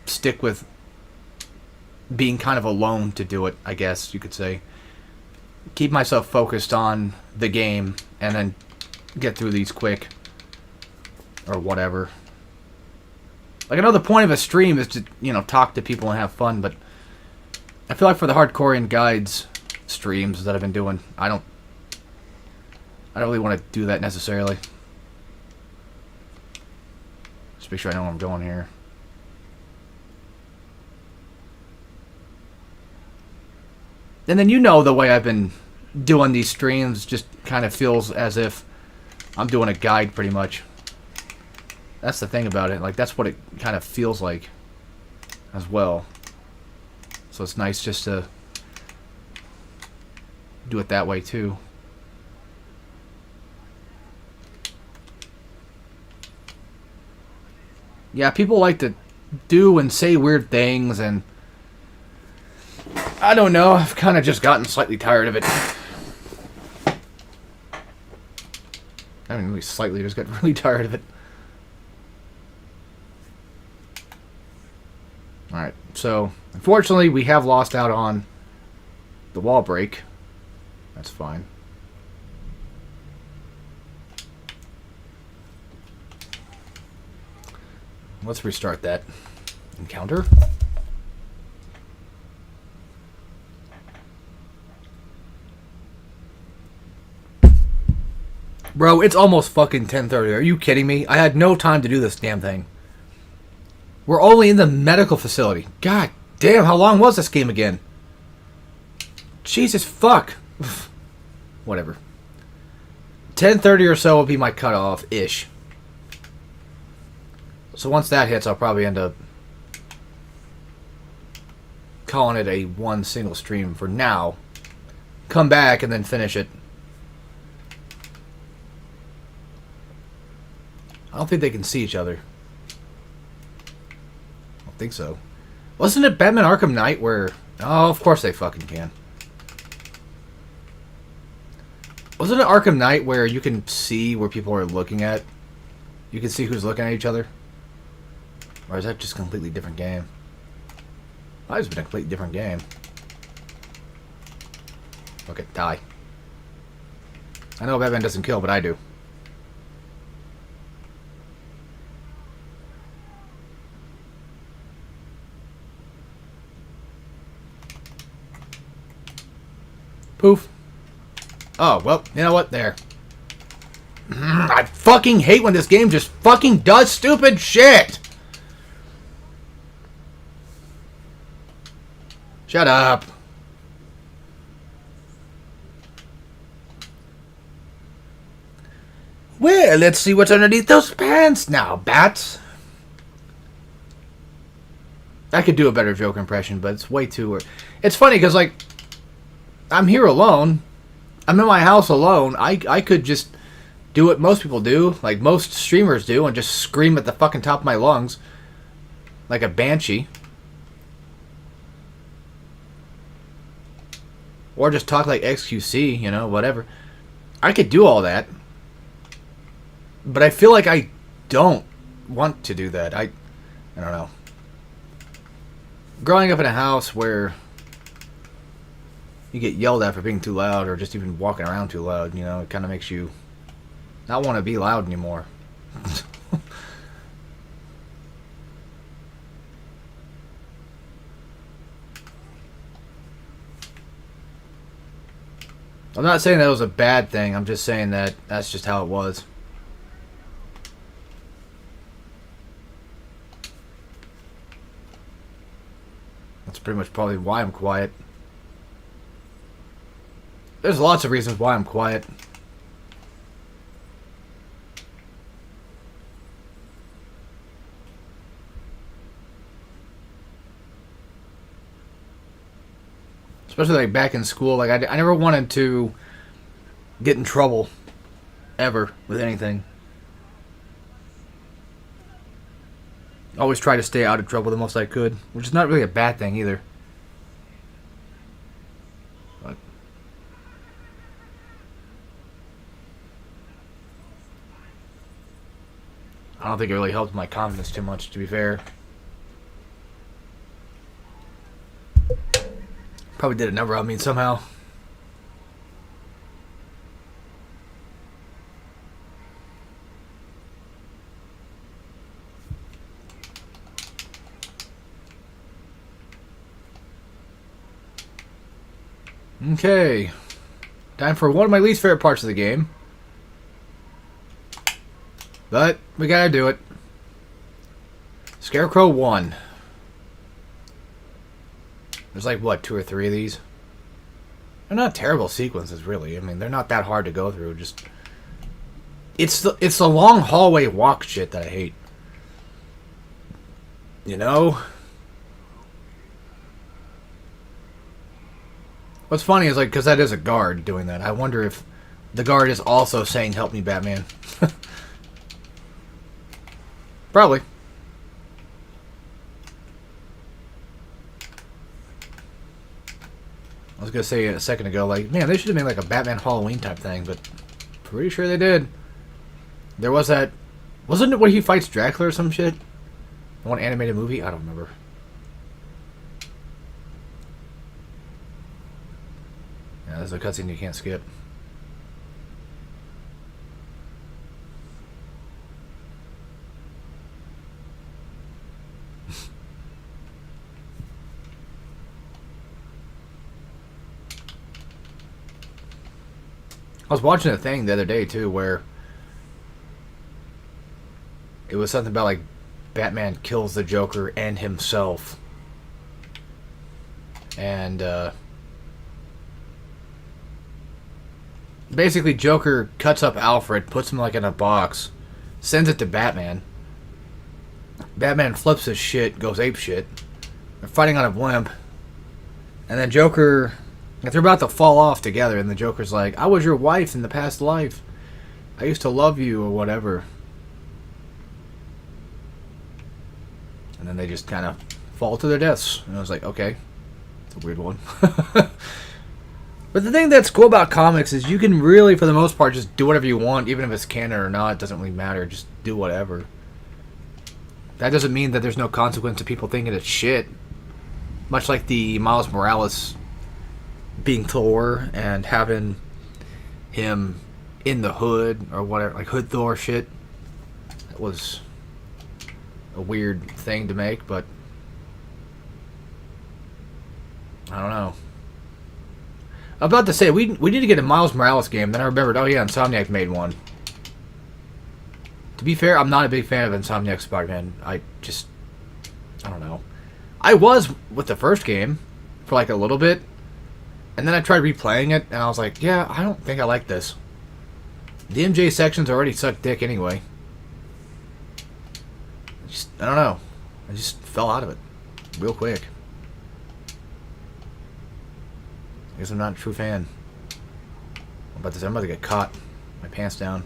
to stick with being kind of alone to do it, I guess you could say. Keep myself focused on the game, and then get through these quick. Or whatever. Like, I know the point of a stream is to, you know, talk to people and have fun, but I feel like for the Hardcore Guides streams that I've been doing, I don't really want to do that necessarily. Just make sure I know where I'm going here. And then, you know, the way I've been doing these streams just kind of feels as if I'm doing a guide pretty much. That's the thing about it. Like, that's what it kind of feels like as well. So it's nice just to do it that way too. Yeah, people like to do and say weird things, and I don't know. I've kind of just gotten slightly tired of it. I mean, really slightly. Just got really tired of it. Alright, so unfortunately we have lost out on the wall break. That's fine. Let's restart that encounter. Bro, it's almost fucking 10:30. Are you kidding me? I had no time to do this damn thing. We're only in the medical facility. God damn, how long was this game again? Jesus fuck. Whatever. 10:30 or so will be my cutoff-ish. So once that hits, I'll probably end up calling it a one single stream for now. Come back and then finish it. I don't think they can see each other. I don't think so. Wasn't it Batman Arkham Knight where... Oh, of course they fucking can. Wasn't it Arkham Knight where you can see where people are looking at? You can see who's looking at each other? Or is that just a completely different game? Might have been a completely different game. Okay, die. I know Batman doesn't kill, but I do. Poof. Oh, well, you know what? There. I fucking hate when this game just fucking does stupid shit! Shut up. Well, let's see what's underneath those pants now, bats. I could do a better joke impression, but it's way too... It's funny, because, like, I'm here alone. I'm in my house alone. I could just do what most people do, like most streamers do, and just scream at the fucking top of my lungs. Like a banshee. Or just talk like XQC, you know, whatever. I could do all that. But I feel like I don't want to do that. I don't know. Growing up in a house where you get yelled at for being too loud or just even walking around too loud, you know, it kind of makes you not want to be loud anymore. I'm not saying that was a bad thing. I'm just saying that that's just how it was. That's pretty much probably why I'm quiet. There's lots of reasons why I'm quiet. Especially like back in school, like I never wanted to get in trouble ever with anything. Always try to stay out of trouble the most I could, which is not really a bad thing either. But I don't think it really helped my confidence too much, to be fair. Probably did a number on me somehow. Okay. Time for one of my least favorite parts of the game. But we gotta do it. Scarecrow 1. There's like, what, 2 or 3 of these? They're not terrible sequences, really. I mean, they're not that hard to go through. Just it's the long hallway walk shit that I hate. You know? What's funny is, like, because that is a guard doing that. I wonder if the guard is also saying, "Help me, Batman." Probably. was gonna say a second ago, like, man, they should have made like a Batman Halloween type thing, but pretty sure they did. There was that, wasn't it where he fights Dracula or some shit? One animated movie? I don't remember. Yeah, there's a cutscene you can't skip. I was watching a thing the other day too where it was something about like Batman kills the Joker and himself. And basically Joker cuts up Alfred, puts him like in a box, sends it to Batman. Batman flips his shit, goes ape shit. They're fighting on a blimp. And then Joker, if they're about to fall off together, and the Joker's like, I was your wife in the past life. I used to love you, or whatever. And then they just kind of fall to their deaths. And I was like, okay. It's a weird one. But the thing that's cool about comics is you can really, for the most part, just do whatever you want, even if it's canon or not. It doesn't really matter. Just do whatever. That doesn't mean that there's no consequence to people thinking it's shit. Much like the Miles Morales being Thor and having him in the hood or whatever, like Hood Thor shit. That was a weird thing to make, but I don't know. I'm about to say, we need to get a Miles Morales game. Then I remembered, oh yeah, Insomniac made one. To be fair, I'm not a big fan of Insomniac Spider-Man. I don't know. I was with the first game for like a little bit, and then I tried replaying it, and I was like, yeah, I don't think I like this. The MJ sections already suck dick anyway. I don't know. I just fell out of it real quick. I guess I'm not a true fan. I'm about to get caught. My pants down.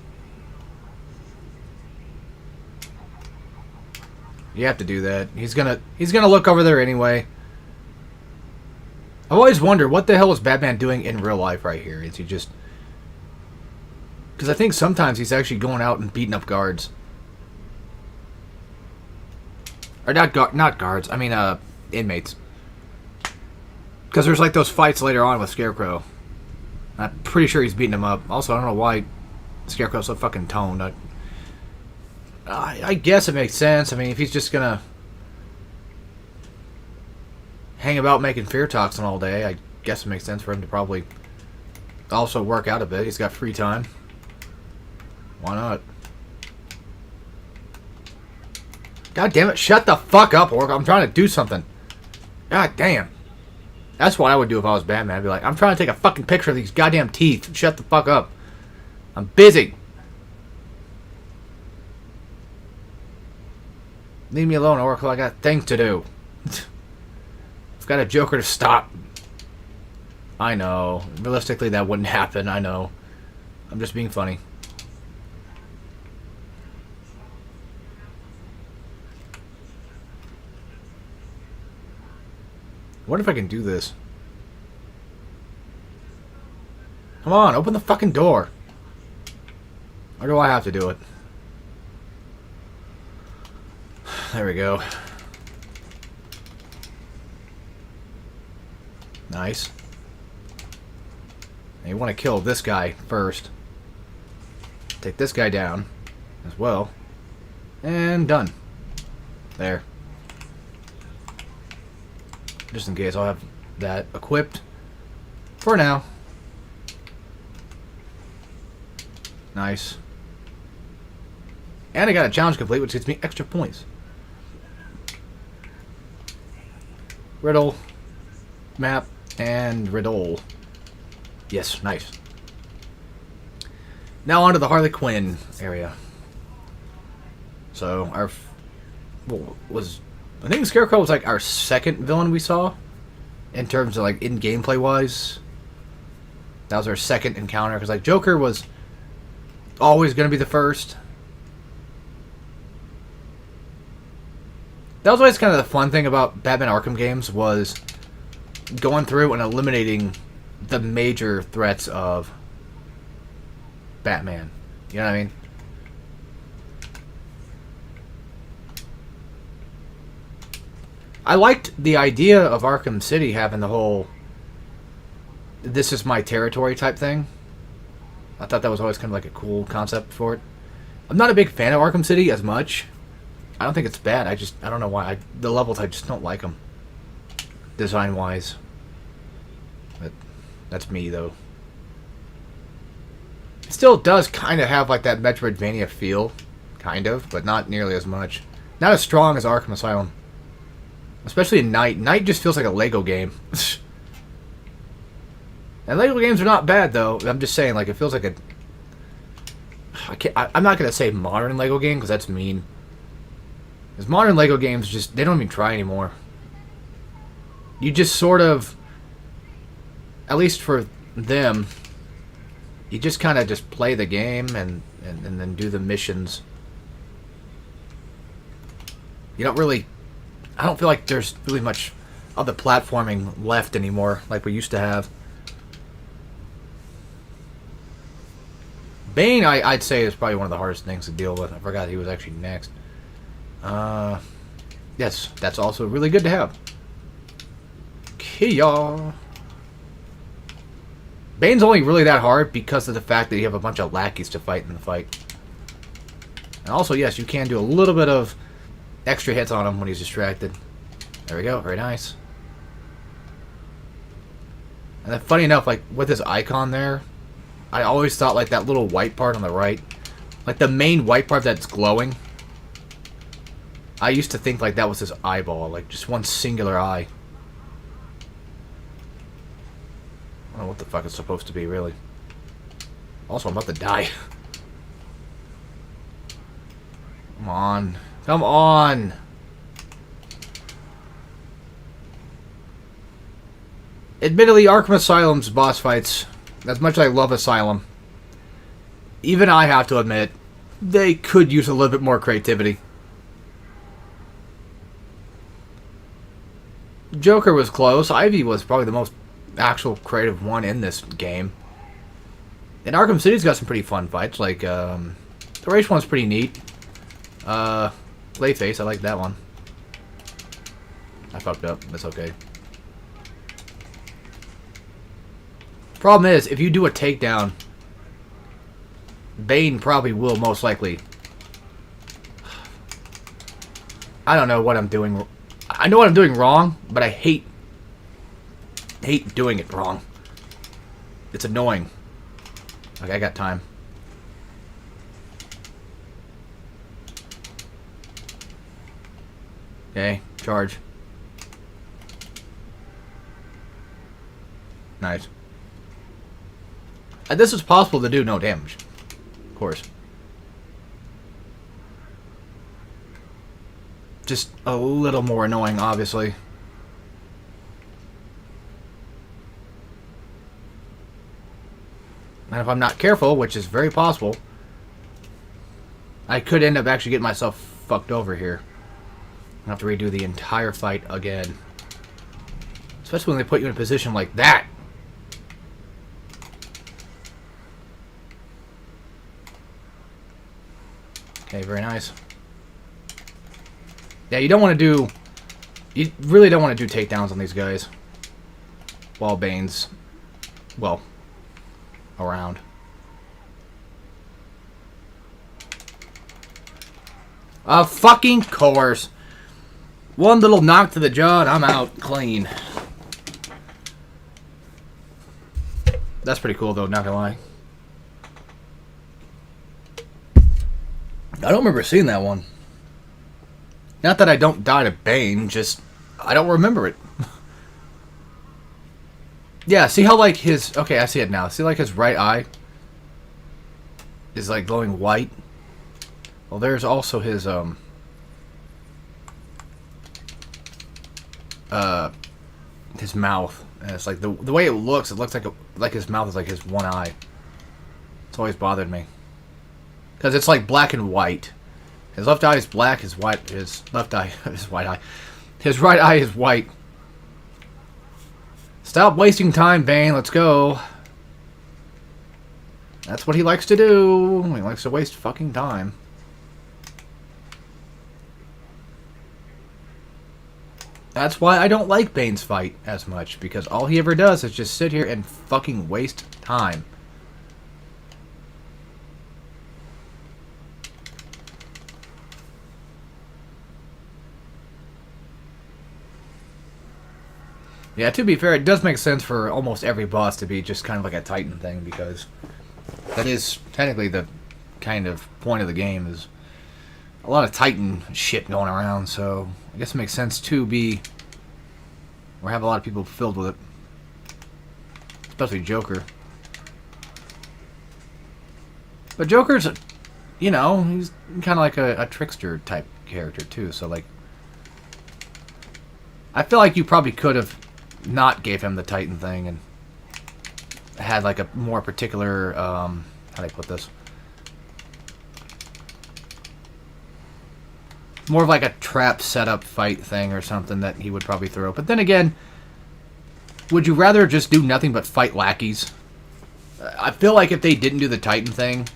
You have to do that. He's gonna look over there anyway. I've always wondered, what the hell is Batman doing in real life right here? Is he just... Because I think sometimes he's actually going out and beating up guards. Or not guards. I mean, inmates. Because there's like those fights later on with Scarecrow. I'm pretty sure he's beating him up. Also, I don't know why Scarecrow's so fucking toned. I guess it makes sense. I mean, if he's just gonna hang about making fear toxin all day, I guess it makes sense for him to probably also work out a bit. He's got free time. Why not? God damn it, shut the fuck up, Orc. I'm trying to do something. God damn. That's what I would do if I was Batman. I'd be like, I'm trying to take a fucking picture of these goddamn teeth. Shut the fuck up. I'm busy. Leave me alone, Oracle. I got things to do. I've got a Joker to stop. I know. Realistically, that wouldn't happen. I know. I'm just being funny. What if I can do this? Come on, open the fucking door. Or do I have to do it? There we go. Nice. Now you want to kill this guy first. Take this guy down as well. And done. There. Just in case, I'll have that equipped for now. Nice. And I got a challenge complete, which gets me extra points. Riddle, map, and riddle. Yes, nice. Now on to the Harley Quinn area. So, I think Scarecrow was like our second villain we saw in terms of like in gameplay wise. That was our second encounter because like Joker was always going to be the first. That was always kind of the fun thing about Batman Arkham games was going through and eliminating the major threats of Batman. You know what I mean? I liked the idea of Arkham City having the whole "this is my territory" type thing. I thought that was always kind of like a cool concept for it. I'm not a big fan of Arkham City as much. I don't think it's bad. I don't know why. The levels, I just don't like them. Design-wise. But that's me, though. It still does kind of have like that Metroidvania feel. Kind of, but not nearly as much. Not as strong as Arkham Asylum. Especially at night. Night just feels like a Lego game. And Lego games are not bad, though. I'm just saying, like, it feels like a... I'm not going to say modern Lego game, because that's mean. Because modern Lego games just... They don't even try anymore. You just sort of... At least for them... You just kind of just play the game and then do the missions. You don't really... I don't feel like there's really much of the platforming left anymore, like we used to have. Bane, I'd say, is probably one of the hardest things to deal with. I forgot he was actually next. Yes, that's also really good to have. Okay, y'all. Bane's only really that hard because of the fact that you have a bunch of lackeys to fight in the fight. And also, yes, you can do a little bit of extra hits on him when he's distracted. There we go. Very nice. And then, funny enough, like, with his icon there, I always thought, like, that little white part on the right, like, the main white part that's glowing, I used to think, like, that was his eyeball, like, just one singular eye. I don't know what the fuck it's supposed to be, really. Also, I'm about to die. Come on. Come on! Admittedly, Arkham Asylum's boss fights, as much as I love Asylum, even I have to admit, they could use a little bit more creativity. Joker was close. Ivy was probably the most actual creative one in this game. And Arkham City's got some pretty fun fights, like, the race one's pretty neat. Clayface, I like that one. I fucked up. That's okay. Problem is, if you do a takedown, Bane probably will most likely... I don't know what I'm doing. I know what I'm doing wrong, but I hate doing it wrong. It's annoying. Okay, I got time. Okay, charge. Nice. And this is possible to do no damage. Of course. Just a little more annoying, obviously. And if I'm not careful, which is very possible, I could end up actually getting myself fucked over here. I have to redo the entire fight again. Especially when they put you in a position like that. Okay, very nice. Yeah, you don't want to do... You really don't want to do takedowns on these guys. While Bane's... well... around. Of fucking course. One little knock to the jaw and I'm out clean. That's pretty cool though, not gonna lie. I don't remember seeing that one. Not that I don't die to Bane, just I don't remember it. Yeah, see how like his... okay, I see it now. See like his right eye is like glowing white? Well, there's also his mouth. And it's like the way it looks like his mouth is like his one eye. It's always bothered me. Because it's like black and white. His left eye is black, his right eye is white. His right eye is white. Stop wasting time, Bane. Let's go. That's what he likes to do. He likes to waste fucking time. That's why I don't like Bane's fight as much, because all he ever does is just sit here and fucking waste time. Yeah, to be fair, it does make sense for almost every boss to be just kind of like a Titan thing, because that is technically the kind of point of the game, is a lot of Titan shit going around, so I guess it makes sense to be, or have a lot of people filled with it. Especially Joker. But Joker's, you know, he's kind of like a trickster type character too, so like, I feel like you probably could have not gave him the Titan thing and had like a more particular, how do I put this? More of like a trap setup fight thing or something that he would probably throw. But then again, would you rather just do nothing but fight lackeys? I feel like if they didn't do the Titan thing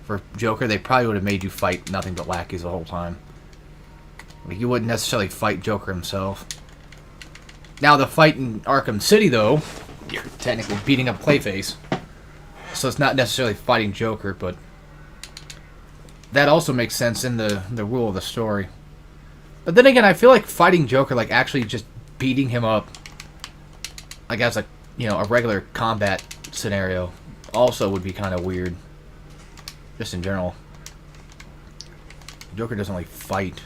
for Joker, they probably would have made you fight nothing but lackeys the whole time. Like, you wouldn't necessarily fight Joker himself. Now, the fight in Arkham City, though, you're technically beating up Clayface. So it's not necessarily fighting Joker, but that also makes sense in the rule of the story. But then again, I feel like fighting Joker, like actually just beating him up, like as a, you know, a regular combat scenario, also would be kind of weird. Just in general. Joker doesn't like fight.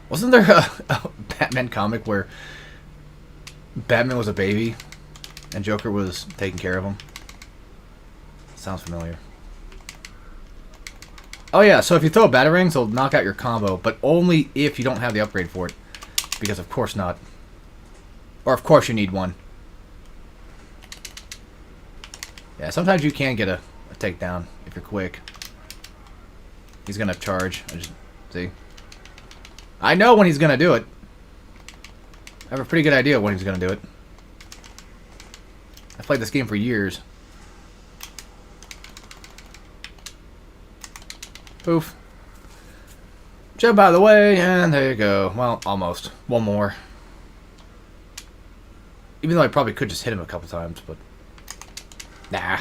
Wasn't there a Batman comic where Batman was a baby and Joker was taking care of him? Sounds familiar. Oh yeah, so if you throw batarangs, they'll knock out your combo, but only if you don't have the upgrade for it. Because of course not. Or of course you need one. Yeah, sometimes you can get a takedown if you're quick. He's gonna charge. See? I know when he's gonna do it. I have a pretty good idea when he's gonna do it. I've played this game for years. Poof. Jump out of the way, and there you go. Well, almost. One more. Even though I probably could just hit him a couple times, but nah.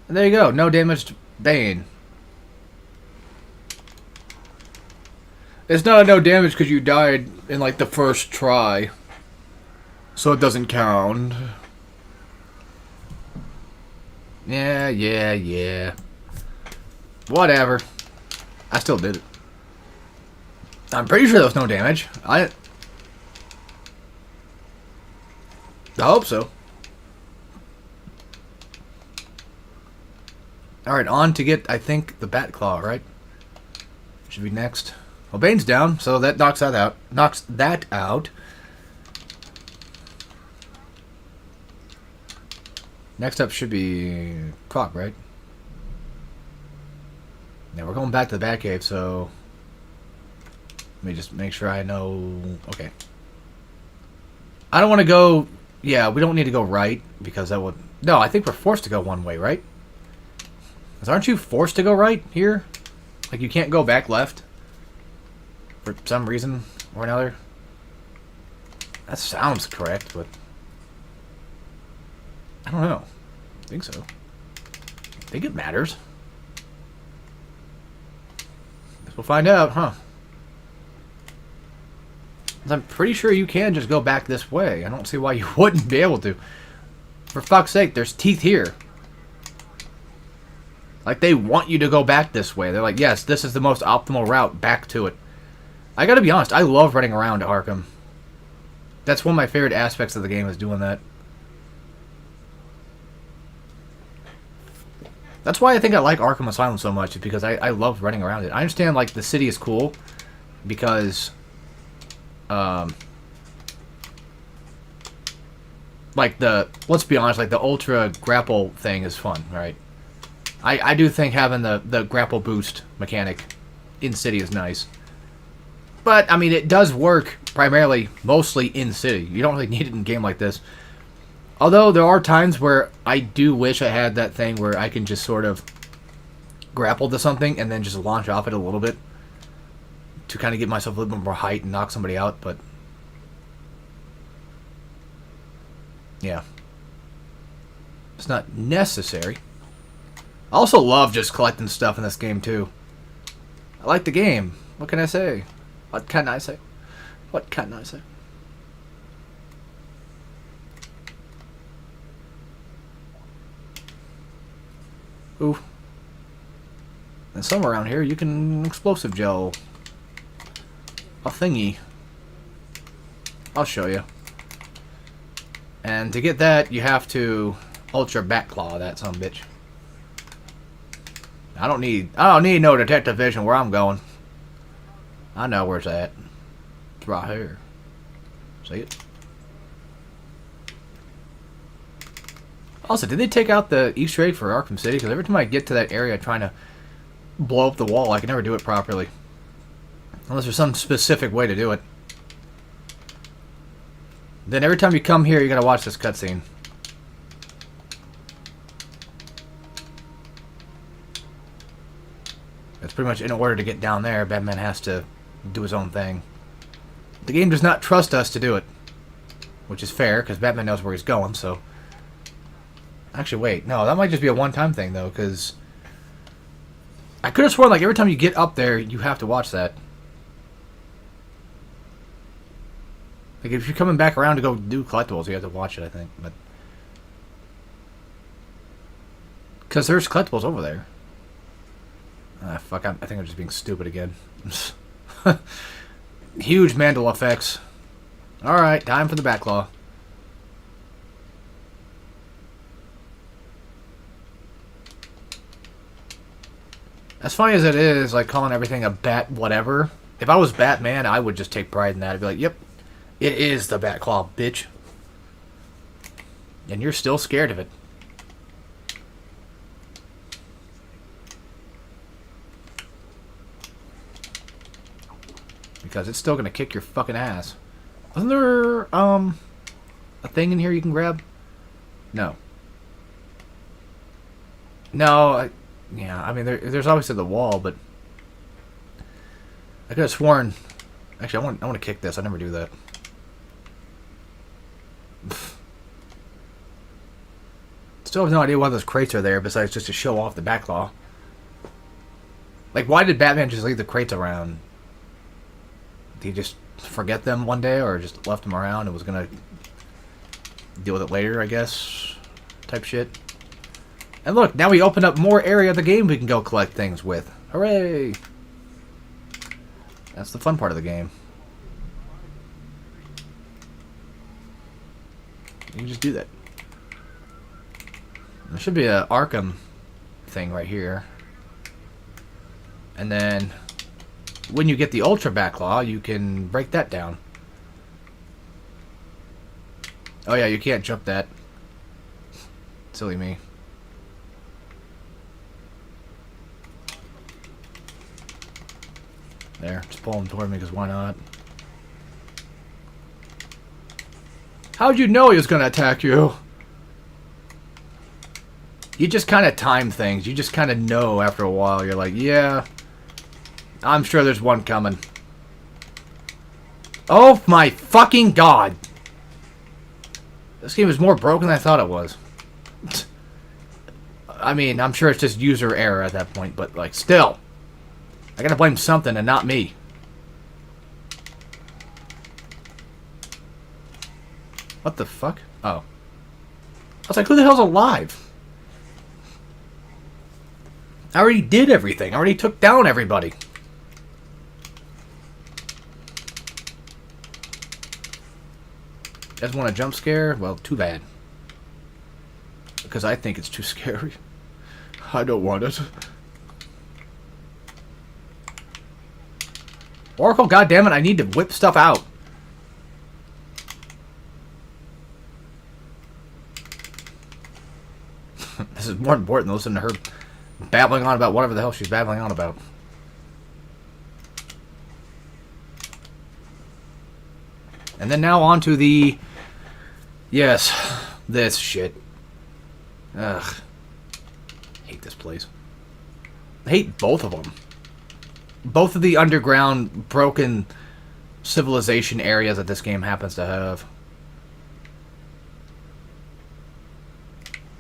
And there you go. No damage to Bane. It's not a no damage because you died in like the first try. So it doesn't count. Yeah. Whatever. I still did it. I'm pretty sure there was no damage. I hope so. Alright, on to get, I think, the Bat Claw, right? Should be next. Well, Bane's down, so that knocks that out. Next up should be Croc, right? Now we're going back to the Batcave, so let me just make sure I know. Okay. I don't want to go. Yeah, we don't need to go right because that would. No, I think we're forced to go one way, right? Because aren't you forced to go right here? Like you can't go back left for some reason or another. That sounds correct, but I don't know. I think so. I think it matters. Guess we'll find out, huh? I'm pretty sure you can just go back this way. I don't see why you wouldn't be able to. For fuck's sake, there's teeth here. Like, they want you to go back this way. They're like, yes, this is the most optimal route back to it. I gotta be honest, I love running around Arkham. That's one of my favorite aspects of the game, is doing that. That's why I think I like Arkham Asylum so much, is because I love running around it. I understand, like, the city is cool, because like let's be honest, like the ultra grapple thing is fun, right? I do think having the grapple boost mechanic in city is nice. But, I mean, it does work primarily, mostly in city. You don't really need it in a game like this. Although there are times where I do wish I had that thing where I can just sort of grapple to something and then just launch off it a little bit to kind of give myself a little bit more height and knock somebody out, but yeah. It's not necessary. I also love just collecting stuff in this game too. I like the game. What can I say? What can I say? What can I say? Ooh. And somewhere around here you can explosive gel a thingy. I'll show you. And to get that, you have to ultra back claw that son of a bitch. I don't need no detective vision where I'm going. I know where's that. It's right here. See it? Also, did they take out the Easter egg for Arkham City? Because every time I get to that area trying to blow up the wall, I can never do it properly. Unless there's some specific way to do it. Then every time you come here, you gotta watch this cutscene. It's pretty much in order to get down there, Batman has to do his own thing. The game does not trust us to do it. Which is fair, because Batman knows where he's going, so... Actually, wait. No, that might just be a one-time thing, though, because... I could have sworn, like, every time you get up there, you have to watch that. Like, if you're coming back around to go do collectibles, you have to watch it, I think. But because there's collectibles over there. Ah, fuck, I think I'm just being stupid again. Huge Mandela effects. Alright, time for the backlaw. As funny as it is, like, calling everything a bat whatever, if I was Batman, I would just take pride in that. I'd be like, yep, it is the Batclaw, bitch. And you're still scared of it. Because it's still gonna kick your fucking ass. Wasn't there, a thing in here you can grab? No. No, yeah, I mean, there's obviously the wall, but I could have sworn... Actually, I want to kick this. I never do that. Still have no idea why those crates are there, besides just to show off the backlaw. Like, why did Batman just leave the crates around? Did he just forget them one day, or just left them around and was gonna deal with it later, I guess? Type shit. And look, now we open up more area of the game we can go collect things with. Hooray! That's the fun part of the game. You can just do that. There should be an Arkham thing right here. And then, when you get the Ultra Backlaw, you can break that down. Oh yeah, you can't jump that. Silly me. There, just pull him toward me, because why not? How'd you know he was going to attack you? You just kind of time things. You just kind of know after a while. You're like, yeah, I'm sure there's one coming. Oh my fucking god! This game is more broken than I thought it was. I mean, I'm sure it's just user error at that point, but like, still. I gotta blame something and not me. What the fuck? Oh. I was like, who the hell's alive? I already did everything. I already took down everybody. You guys want a jump scare? Well, too bad. Because I think it's too scary. I don't want it. Oracle, goddammit, I need to whip stuff out. This is more important than listening to her babbling on about whatever the hell she's babbling on about. And then now on to the... Yes, this shit. Ugh. Hate this place. I hate both of them. Both of the underground, broken civilization areas that this game happens to have.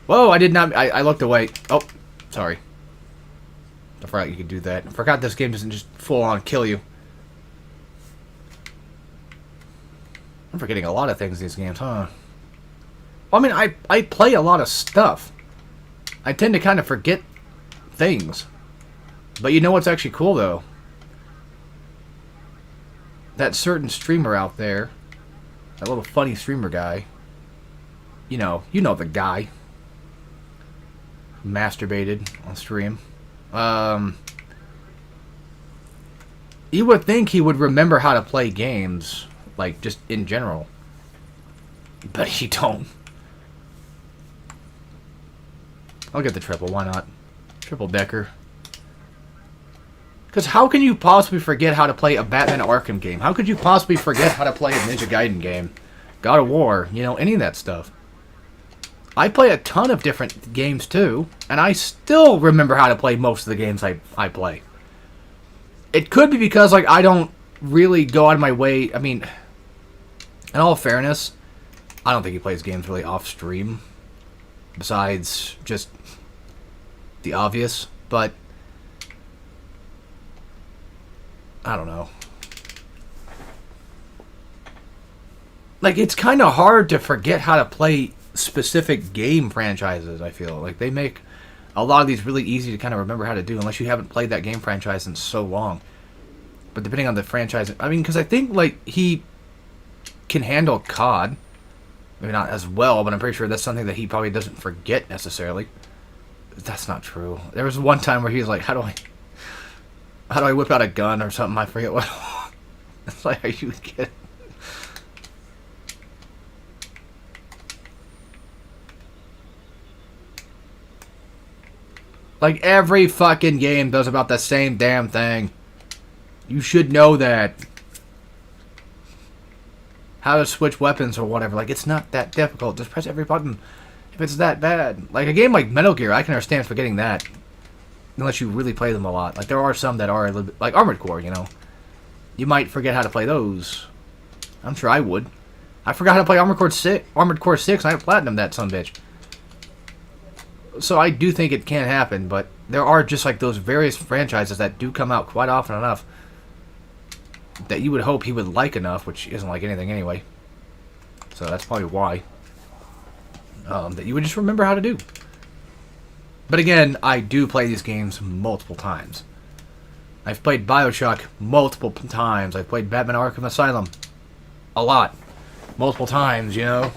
Whoa, I did not... I looked away. Oh, sorry. I forgot you could do that. I forgot this game doesn't just full-on kill you. I'm forgetting a lot of things in these games, huh? Well, I mean, I play a lot of stuff. I tend to kind of forget things. But you know what's actually cool, though? That certain streamer out there, that little funny streamer guy, you know the guy, masturbated on stream. You would think he would remember how to play games, like, just in general. But he don't. I'll get the triple, why not? Triple decker. Because how can you possibly forget how to play a Batman Arkham game? How could you possibly forget how to play a Ninja Gaiden game? God of War, you know, any of that stuff. I play a ton of different games too, and I still remember how to play most of the games I play. It could be because, like, I don't really go out of my way. I mean, in all fairness, I don't think he plays games really off stream. Besides just the obvious, but I don't know. Like, it's kind of hard to forget how to play specific game franchises, I feel. Like, they make a lot of these really easy to kind of remember how to do, unless you haven't played that game franchise in so long. But depending on the franchise, I mean, because I think, like, he can handle COD. Maybe not as well, but I'm pretty sure that's something that he probably doesn't forget necessarily. That's not true. There was one time where he was like, how do I whip out a gun or something? I forget what. It's like, are you kidding? Like, every fucking game does about the same damn thing. You should know that. How to switch weapons or whatever. Like, it's not that difficult. Just press every button if it's that bad. Like, a game like Metal Gear, I can understand forgetting that. Unless you really play them a lot. Like, there are some that are a little bit... Like, Armored Core, you know. You might forget how to play those. I'm sure I would. I forgot how to play Armored Core 6, and I have Platinum that sumbitch. So I do think it can happen, but there are just, like, those various franchises that do come out quite often enough that you would hope he would like enough, which isn't like anything anyway. So that's probably why. That you would just remember how to do. But again, I do play these games multiple times. I've played BioShock multiple times. I've played Batman Arkham Asylum a lot. Multiple times, you know.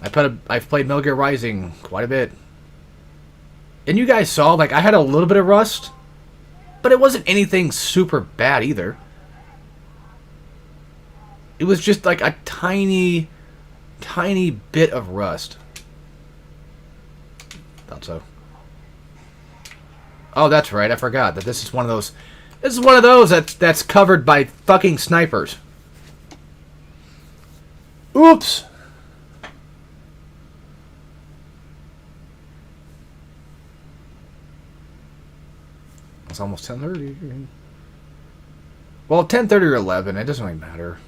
I've played Metal Gear Rising quite a bit. And you guys saw, like, I had a little bit of rust, but it wasn't anything super bad either. It was just like a tiny, tiny bit of rust. Thought so. Oh, that's right. I forgot that this is one of those. This is one of those that's covered by fucking snipers. Oops. It's almost 10:30. Well, 10:30 or 11. It doesn't really matter.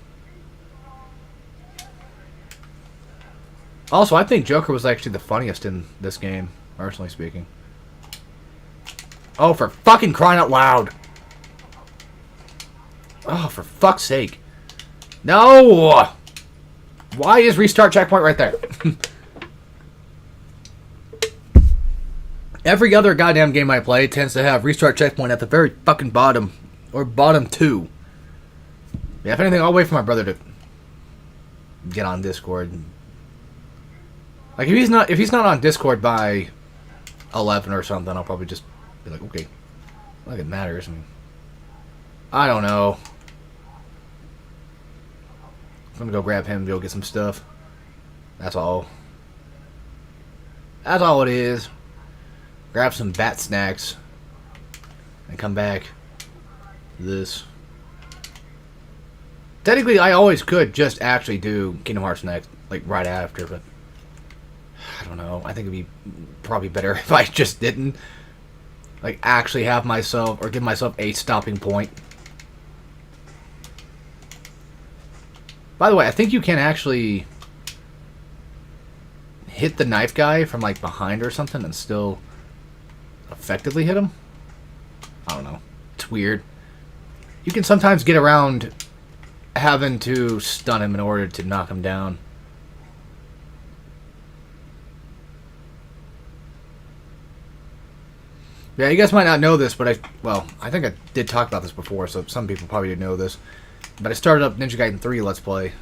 Also, I think Joker was actually the funniest in this game, personally speaking. Oh, for fucking crying out loud. Oh, for fuck's sake. No! Why is restart checkpoint right there? Every other goddamn game I play tends to have restart checkpoint at the very fucking bottom. Or bottom two. Yeah, if anything, I'll wait for my brother to get on Discord. Like, if he's not on Discord by 11 or something, I'll probably just be like, okay. Like it matters. I don't know. I'm gonna go grab him and go get some stuff. That's all. That's all it is. Grab some bat snacks. And come back. This. Technically, I always could just actually do Kingdom Hearts next, like right after, but I don't know. I think it'd be probably better if I just didn't, like, actually have myself or give myself a stopping point. By the way, I think you can actually hit the knife guy from like behind or something and still effectively hit him. I don't know. It's weird. You can sometimes get around having to stun him in order to knock him down. Yeah, you guys might not know this, but I think I did talk about this before, so some people probably didn't know this. But I started up Ninja Gaiden 3 Let's Play.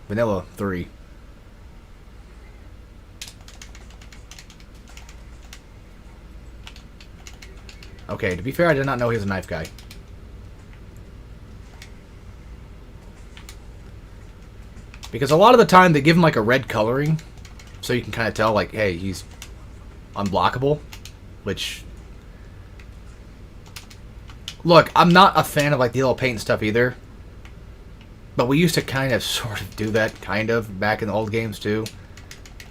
Vanilla 3. Okay, to be fair, I did not know he was a knife guy. Because a lot of the time they give him like a red coloring, so you can kind of tell like, hey, he's unblockable. Which, look, I'm not a fan of like the yellow paint and stuff either. But we used to kind of sort of do that, kind of, back in the old games too.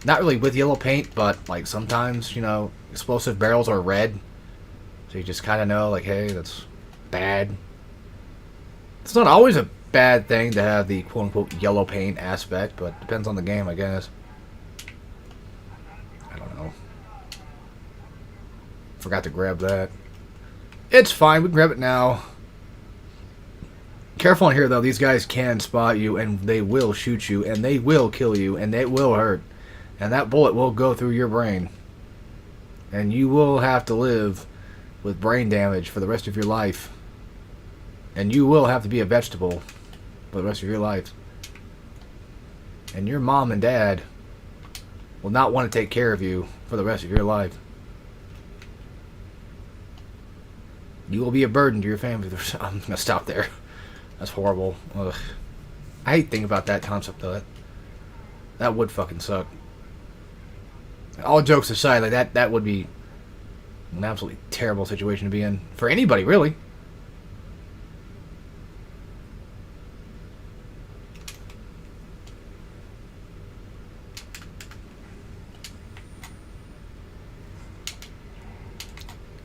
Not really with yellow paint, but like sometimes, you know, explosive barrels are red. So you just kind of know like, hey, that's bad. It's not always a bad thing to have the quote-unquote yellow paint aspect, but depends on the game, I guess. I don't know. Forgot to grab that. It's fine, we can grab it now. Careful in here, though. These guys can spot you, and they will shoot you, and they will kill you, and it will hurt. And that bullet will go through your brain. And you will have to live with brain damage for the rest of your life. And you will have to be a vegetable for the rest of your life. And your mom and dad will not want to take care of you for the rest of your life. You will be a burden to your family. I'm going to stop there. That's horrible. Ugh. I hate thinking about that concept, though. That would fucking suck. All jokes aside, like that would be an absolutely terrible situation to be in. For anybody, really.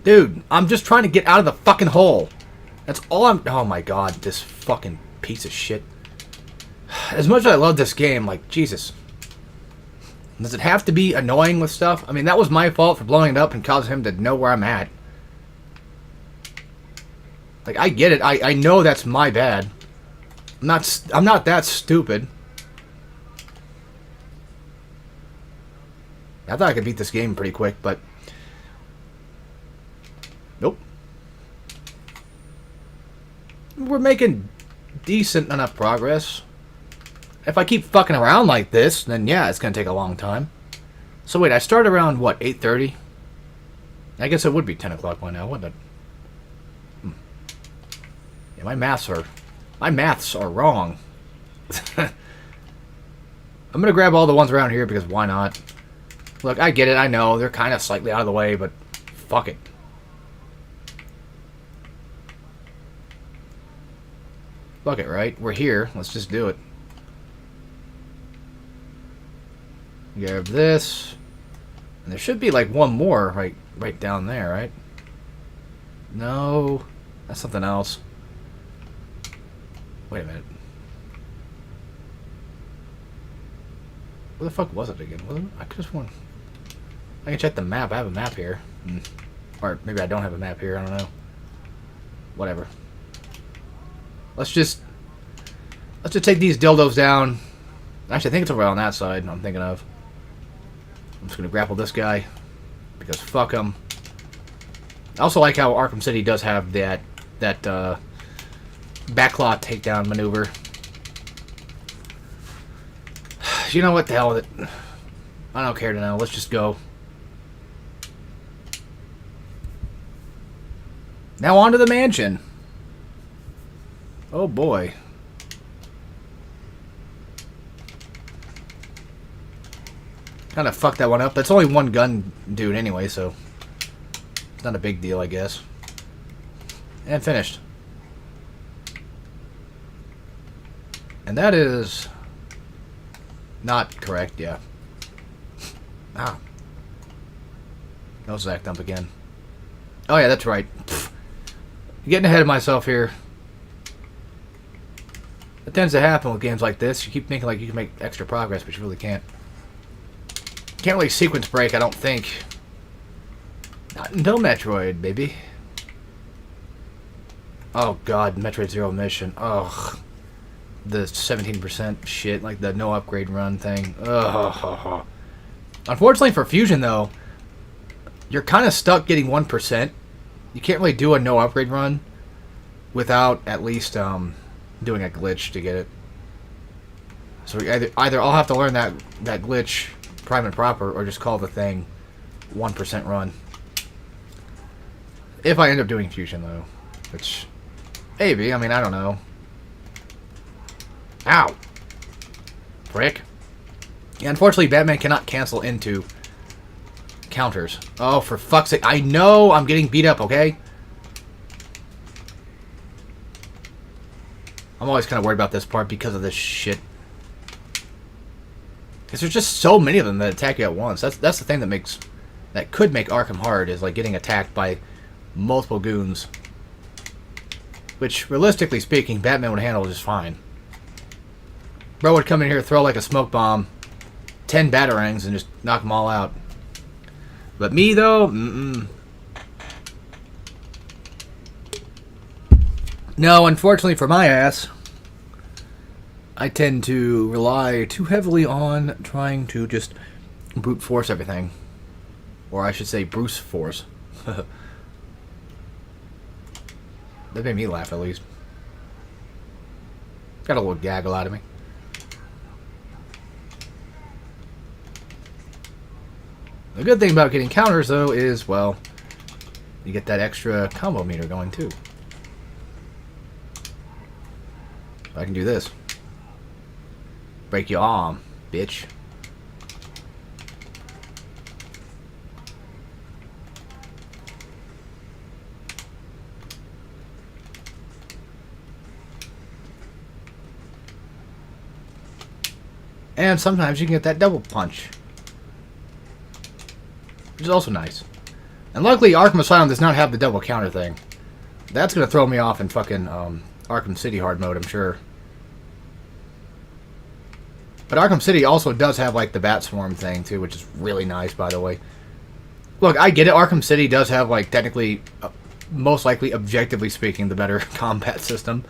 Dude, I'm just trying to get out of the fucking hole. That's all I'm... Oh my god, this fucking piece of shit. As much as I love this game, like, Jesus. Does it have to be annoying with stuff? I mean, that was my fault for blowing it up and causing him to know where I'm at. Like, I get it. I know that's my bad. I'm not that stupid. I thought I could beat this game pretty quick, but... Nope. We're making decent enough progress. If I keep fucking around like this, then yeah, it's going to take a long time. So wait, I started around, what, 8:30? I guess it would be 10 o'clock by now, wouldn't it? Yeah, my maths are wrong. I'm going to grab all the ones around here because why not? Look, I get it, I know, they're kind of slightly out of the way, but fuck it. Fuck it, right? We're here. Let's just do it. Grab this. And there should be like one more right down there, right? No. That's something else. Wait a minute. Where the fuck was it again? Was it? I could just want... I can check the map. I have a map here. Or maybe I don't have a map here. I don't know. Whatever. Let's just take these dildos down. Actually, I think it's over on that side I'm thinking of. I'm just going to grapple this guy. Because fuck him. I also like how Arkham City does have that backlaw takedown maneuver. You know what, the hell with it. I don't care to know. Let's just go. Now on to the mansion. Oh boy. Kind of fucked that one up. That's only one gun dude anyway, so it's not a big deal, I guess. And finished. And that is not correct, yeah. Ah. No Zach dump again. Oh yeah, that's right. Pfft. Getting ahead of myself here. It tends to happen with games like this. You keep thinking like you can make extra progress, but you really can't. Can't really sequence break, I don't think. Not until Metroid, baby. Oh god, Metroid Zero Mission. Ugh. The 17% shit, like the no upgrade run thing. Ugh. Unfortunately for Fusion, though, you're kind of stuck getting 1%. You can't really do a no upgrade run without at least doing a glitch to get it. So either I'll have to learn that glitch prime and proper, or just call the thing 1% run. If I end up doing Fusion, though. Which, maybe, I mean, I don't know. Ow! Frick. Yeah, unfortunately, Batman cannot cancel into counters. Oh, for fuck's sake. I know I'm getting beat up, okay? I'm always kind of worried about this part because of this shit. Because there's just so many of them that attack you at once. That's the thing that could make Arkham hard, is like getting attacked by multiple goons. Which, realistically speaking, Batman would handle just fine. Bro would come in here, throw like a smoke bomb, 10 batarangs, and just knock them all out. But me, though, No, unfortunately for my ass, I tend to rely too heavily on trying to just brute force everything. Or I should say Bruce force. That made me laugh, at least. Got a little gaggle out of me. The good thing about getting counters, though, is, well, you get that extra combo meter going, too. So I can do this. Break your arm, bitch. And sometimes you can get that double punch, which is also nice. And luckily, Arkham Asylum does not have the double counter thing. That's going to throw me off in fucking Arkham City hard mode, I'm sure. But Arkham City also does have, like, the Bat Swarm thing, too, which is really nice, by the way. Look, I get it. Arkham City does have, like, technically, most likely, objectively speaking, the better combat system.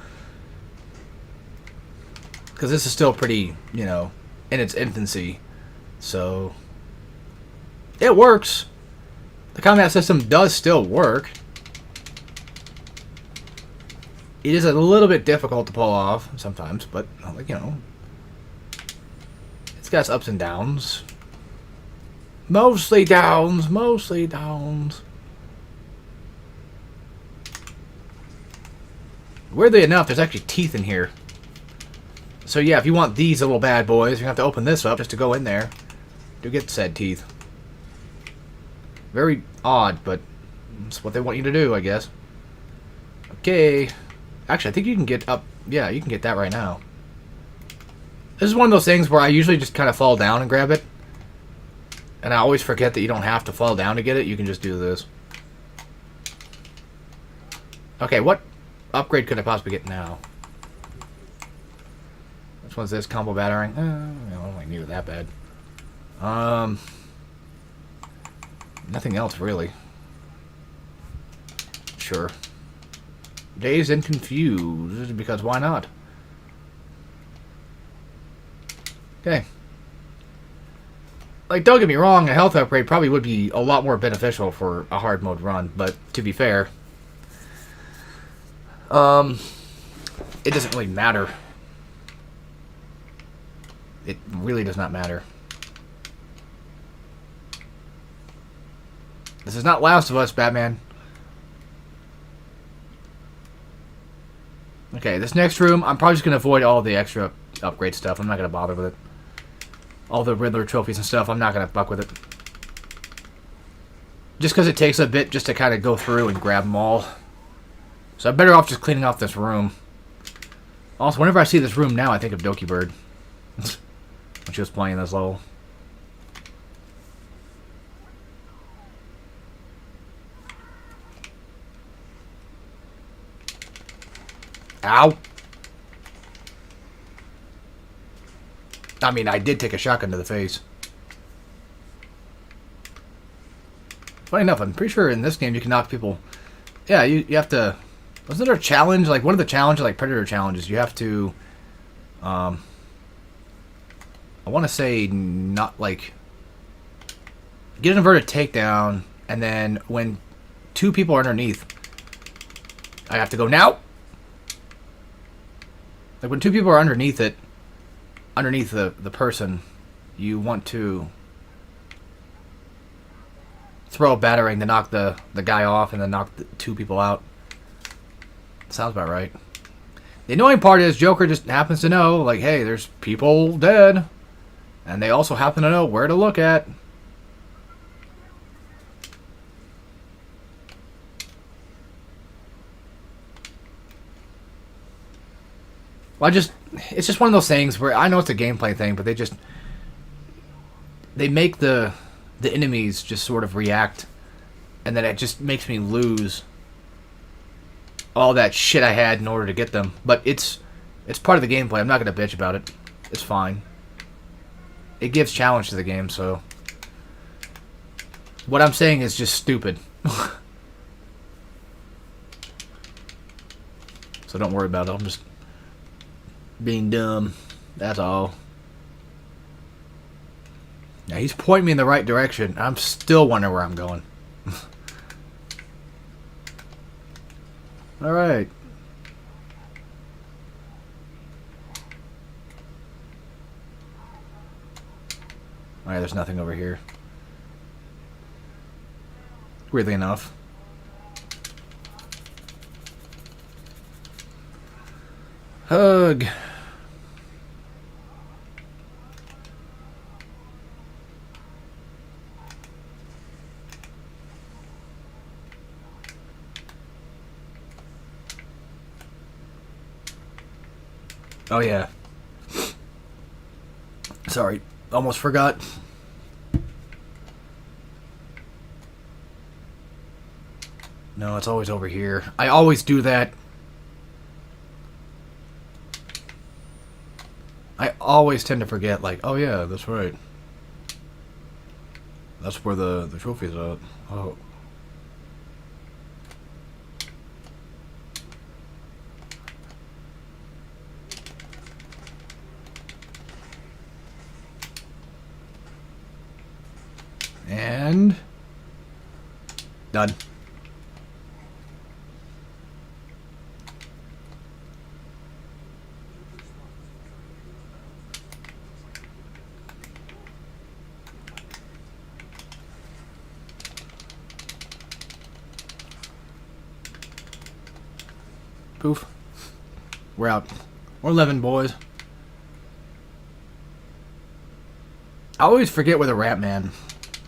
Because this is still pretty, you know, in its infancy. So, it works. The combat system does still work. It is a little bit difficult to pull off sometimes, but, like, you know, it's got its ups and downs. Mostly downs, mostly downs. Weirdly enough, there's actually teeth in here. So yeah, if you want these little bad boys, you're going to have to open this up just to go in there to get said teeth. Very odd, but it's what they want you to do, I guess. Okay. Actually, I think you can get up... Yeah, you can get that right now. This is one of those things where I usually just kind of fall down and grab it. And I always forget that you don't have to fall down to get it. You can just do this. Okay, what upgrade could I possibly get now? Which one's this? Combo battering? I don't really need it that bad. Nothing else, really. Sure. Dazed and confused, because why not? Okay. Like, don't get me wrong, a health upgrade probably would be a lot more beneficial for a hard mode run, but to be fair, it doesn't really matter. It really does not matter. This is not Last of Us, Batman. Okay, this next room, I'm probably just going to avoid all the extra upgrade stuff. I'm not going to bother with it. All the Riddler trophies and stuff, I'm not going to fuck with it. Just because it takes a bit just to kind of go through and grab them all. So I'm better off just cleaning off this room. Also, whenever I see this room now, I think of Doki Bird. When she was playing this level. Ow! I mean, I did take a shotgun to the face. Funny enough, I'm pretty sure in this game you can knock people... Yeah, you have to... Wasn't there a challenge? Like, one of the challenges, like Predator challenges, you have to... I want to say not, like... Get an inverted takedown, and then when 2 people are underneath... I have to go now! Like, when 2 people are underneath it... Underneath the person, you want to... throw a batarang to knock the guy off and then knock the 2 people out. Sounds about right. The annoying part is Joker just happens to know, like, hey, there's people dead. And they also happen to know where to look at. Well, it's just one of those things where I know it's a gameplay thing, but they make the enemies just sort of react, and then it just makes me lose all that shit I had in order to get them. But it's part of the gameplay. I'm not going to bitch about it. It's fine. It gives challenge to the game, so... What I'm saying is just stupid. So don't worry about it. I'm just being dumb. That's all. Now he's pointing me in the right direction. I'm still wondering where I'm going. Alright. Alright, there's nothing over here. Weirdly enough. Hug. Oh yeah. Sorry, almost forgot. No, it's always over here. I always do that. I always tend to forget, like, oh yeah, that's right. That's where the trophy's at. Oh. And... done. Poof. We're out. We're living, boys. I always forget where the Ratman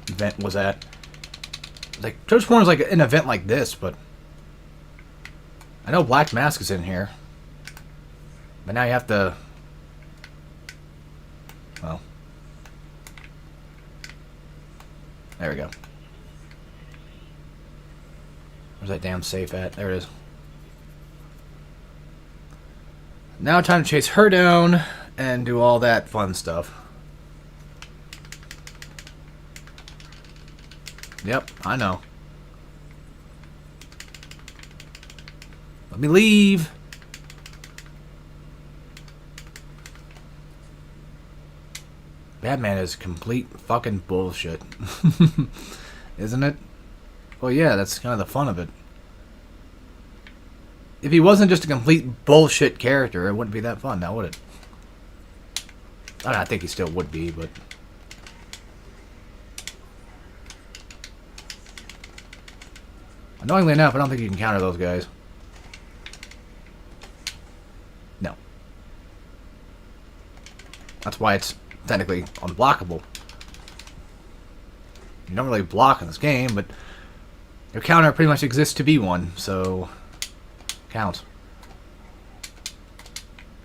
event was at. Like, Judge Warren's like an event like this, but I know Black Mask is in here. But now you have to... well. There we go. Where's that damn safe at? There it is. Now time to chase her down and do all that fun stuff. Yep, I know. Let me leave. Batman is complete fucking bullshit. Isn't it? Well, yeah, that's kind of the fun of it. If he wasn't just a complete bullshit character, it wouldn't be that fun, now would it? I think he still would be, but... annoyingly enough, I don't think you can counter those guys. No. That's why it's technically unblockable. You don't really block in this game, but your counter pretty much exists to be one, so... counts.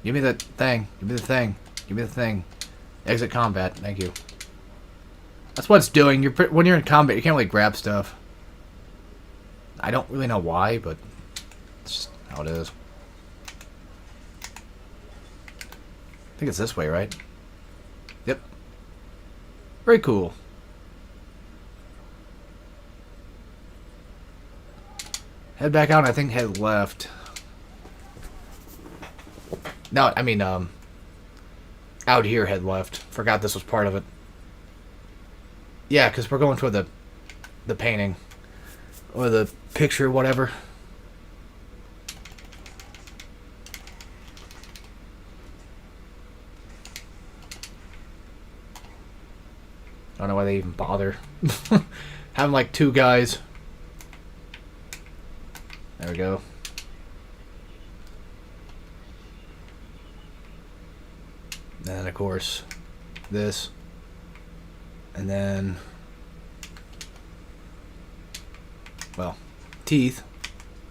Give me the thing. Give me the thing. Give me the thing. Exit combat. Thank you. That's what it's doing. When you're in combat, you can't really grab stuff. I don't really know why, but it's just how it is. I think it's this way, right? Yep. Very cool. Head back out and I think head left. No, I mean, out here head left. Forgot this was part of it. Yeah, because we're going toward the painting. Or the picture, whatever. I don't know why they even bother. Having like 2 guys. There we go. And then, of course, this. And then, well, teeth.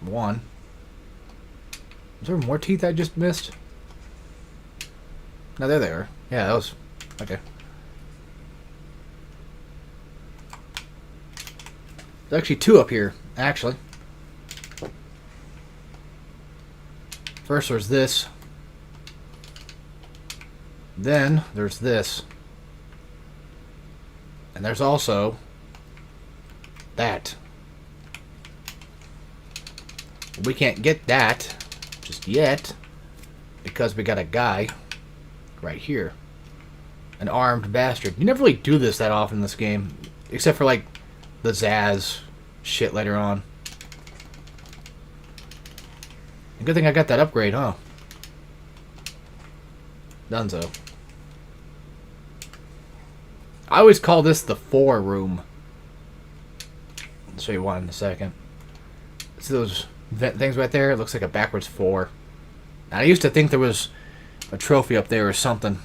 1. Is there more teeth I just missed? No, there they are. Yeah, that was... Okay. There's actually 2 up here, actually. First there's this. Then there's this. And there's also that. We can't get that just yet because we got a guy right here. An armed bastard. You never really do this that often in this game, except for like the Zaz shit later on. Good thing I got that upgrade, huh? Dunzo. I always call this the 4 room. I'll show you one in a second. See those things right there? It looks like a backwards 4. I used to think there was a trophy up there or something.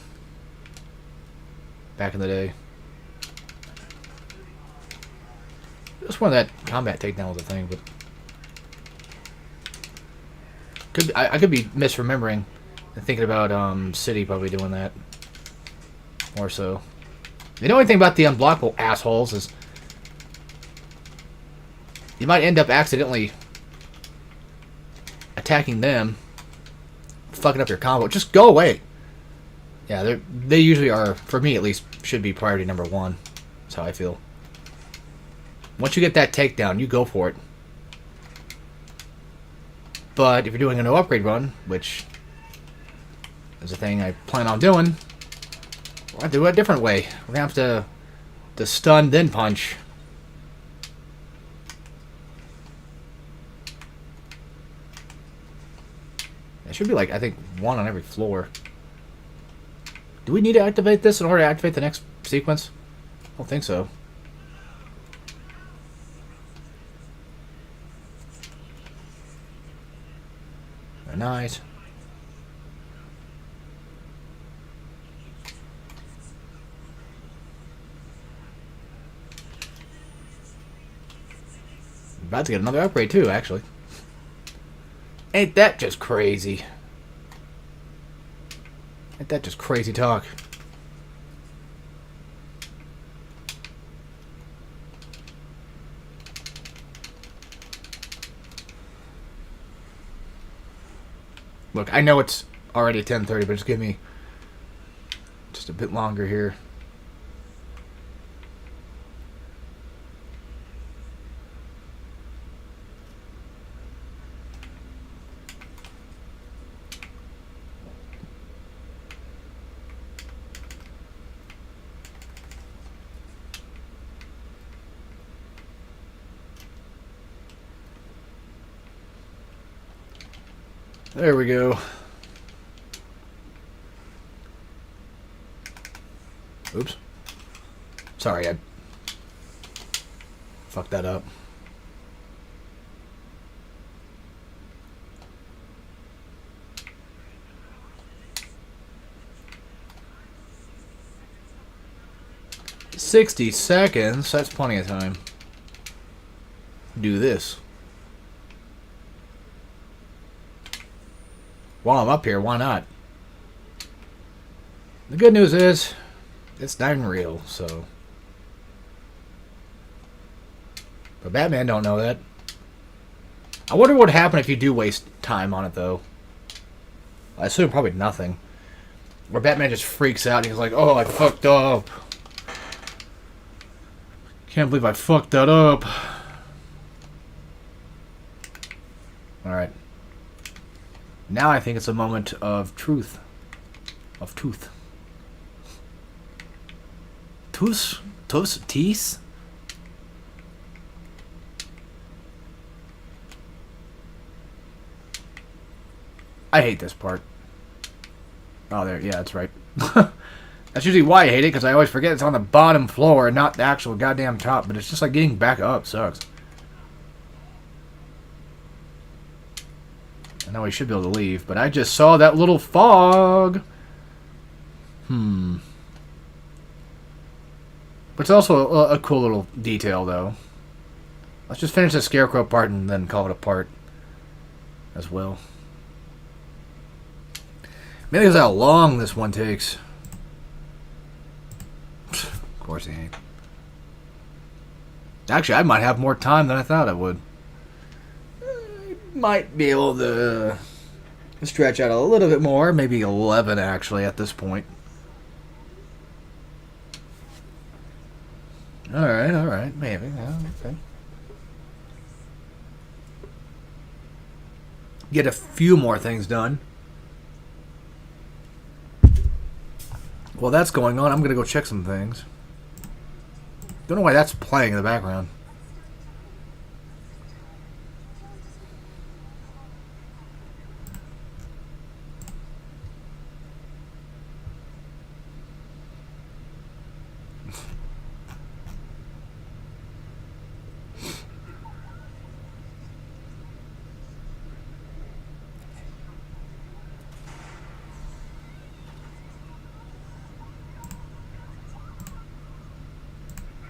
Back in the day. Just one of that combat takedown was a thing, but... I could be misremembering and thinking about City probably doing that more so. The only thing about the unblockable assholes is you might end up accidentally attacking them, fucking up your combo. Just go away. Yeah, they usually are, for me at least, should be priority number 1. That's how I feel. Once you get that takedown, you go for it. But if you're doing a no upgrade run, which is a thing I plan on doing, we're going to do it a different way. We're going to have to stun, then punch. It should be like, I think, 1 on every floor. Do we need to activate this in order to activate the next sequence? I don't think so. Nice. About to get another upgrade too, actually. Ain't that just crazy? Ain't that just crazy talk? Look, I know it's already 10:30, but just give me just a bit longer here. There we go. Oops. Sorry, I fucked that up. "60 seconds? That's plenty of time. Do this. While I'm up here, why not? The good news is, it's not even real, so... But Batman don't know that. I wonder what would happen if you do waste time on it, though. I assume probably nothing. Where Batman just freaks out and he's like, oh, I fucked up. Can't believe I fucked that up. Alright. Now I think it's a moment of truth. Of tooth. Tooth? Tooth? Teeth? I hate this part. Oh, there. Yeah, that's right. That's usually why I hate it, because I always forget it's on the bottom floor and not the actual goddamn top. But it's just like getting back up sucks. I know we should be able to leave, but I just saw that little fog. But it's also a cool little detail, though. Let's just finish the Scarecrow part and then call it a part as well. Maybe because how long this one takes. Of course he ain't. Actually, I might have more time than I thought I would. Might be able to stretch out a little bit more. Maybe 11, actually, at this point. Alright. Maybe. Yeah, okay. Get a few more things done. While that's going on, I'm going to go check some things. Don't know why that's playing in the background.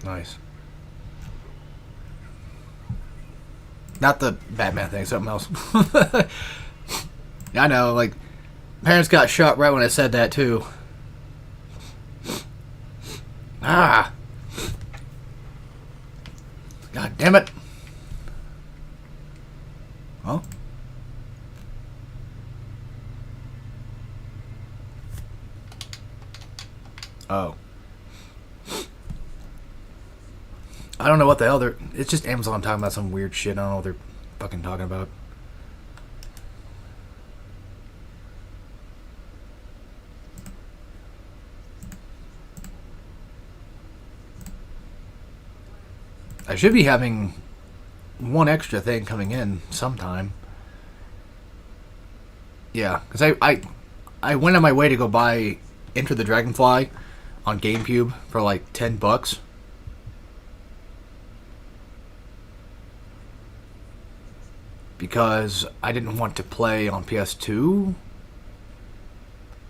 Nice. Not the Batman thing, something else. I know, like, parents got shot right when I said that, too. Ah! God damn it! Huh? Oh. I don't know what the hell they're... It's just Amazon talking about some weird shit. I don't know what they're fucking talking about. I should be having one extra thing coming in sometime. Yeah, because I went on my way to go buy Enter the Dragonfly on GameCube for like $10. Because I didn't want to play on PS2.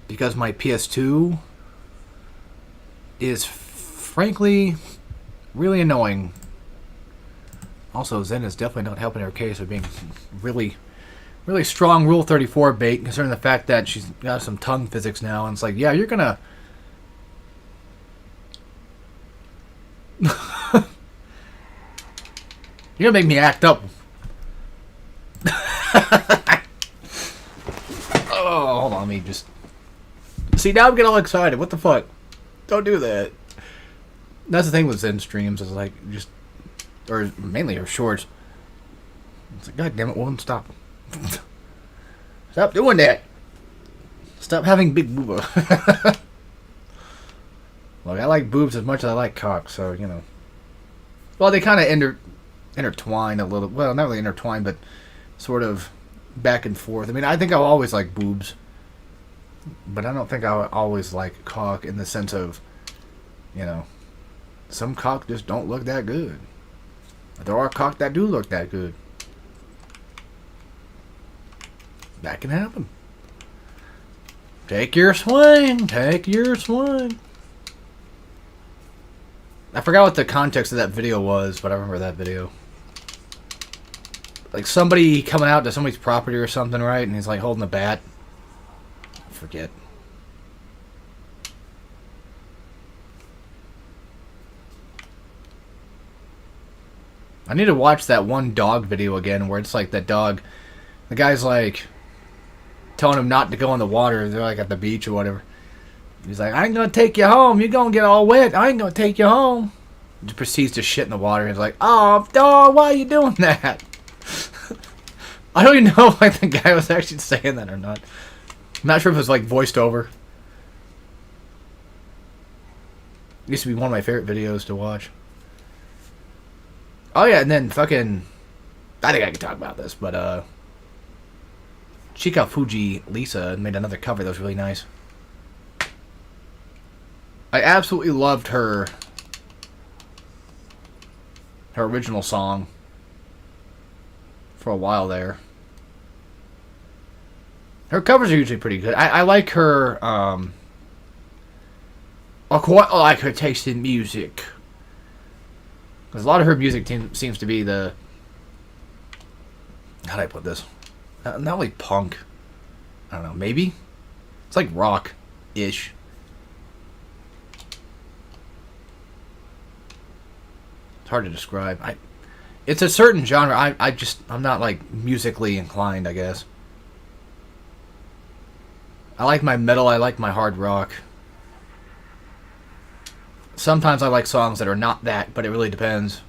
Because my PS2 is frankly really annoying. Also, Zen is definitely not helping her case of being really strong Rule 34 bait, considering the fact that she's got some tongue physics now. And it's like, yeah, you're gonna... you're gonna make me act up. Oh, hold on, let me just... See, now I'm getting all excited. What the fuck? Don't do that. That's the thing with Zen streams, is like, just... Or mainly her shorts. It's like, God damn it, woman, stop. Stop doing that. Stop having big booba. Look, I like boobs as much as I like cock, so, you know. Well, they kind of intertwine a little. Well, not really intertwine, but sort of back and forth. I mean, I think I'll always like boobs. But I don't think I'll always like cock in the sense of, you know, some cock just don't look that good. But there are cock that do look that good. That can happen. Take your swing. Take your swing. I forgot what the context of that video was, but I remember that video. Like somebody coming out to somebody's property or something, right? And he's like holding a bat. I forget. I need to watch that one dog video again where it's like that dog. The guy's like telling him not to go in the water. They're like at the beach or whatever. He's like, I ain't gonna take you home. You're gonna get all wet. I ain't gonna take you home. He proceeds to shit in the water. He's like, oh, dog, why are you doing that? I don't even know if like the guy was actually saying that or not. I'm not sure if it was like voiced over. It used to be one of my favorite videos to watch. Oh yeah, and then fucking, I think I can talk about this, but Chika Fuji Lisa made another cover that was really nice. I absolutely loved her original song for a while there. Her covers are usually pretty good. I like her, I quite like her taste in music. Because a lot of her music seems to be the... How do I put this? Not really punk. I don't know, maybe? It's like rock-ish. It's hard to describe. It's a certain genre. I'm not like musically inclined, I guess. I like my metal, I like my hard rock. Sometimes I like songs that are not that, but it really depends.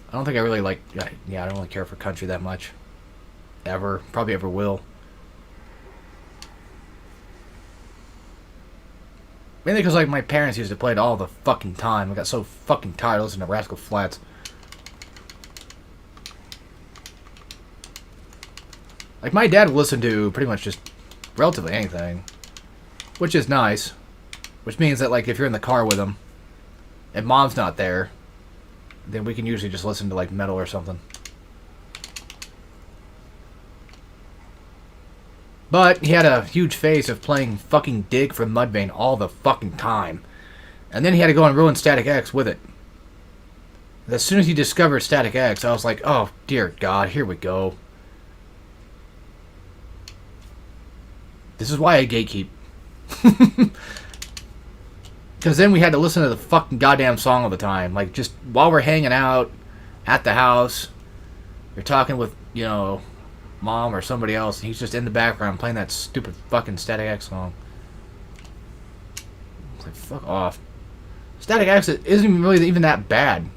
I don't think I really like... Yeah, I don't really care for country that much. Ever. Probably ever will. Mainly because like my parents used to play it all the fucking time. I got so fucking tired of listening to Rascal Flatts. Like my dad would listen to pretty much just relatively anything. Which is nice. Which means that like if you're in the car with him and mom's not there, then we can usually just listen to like metal or something. But he had a huge phase of playing fucking Dig from Mudvayne all the fucking time. And then he had to go and ruin Static X with it. And as soon as he discovered Static X, I was like, oh dear God, here we go. This is why I gatekeep. Because then we had to listen to the fucking goddamn song all the time. Like, just while we're hanging out at the house, you're talking with, you know, mom or somebody else, and he's just in the background playing that stupid fucking Static X song. It's like, fuck off. Static X isn't really even that bad.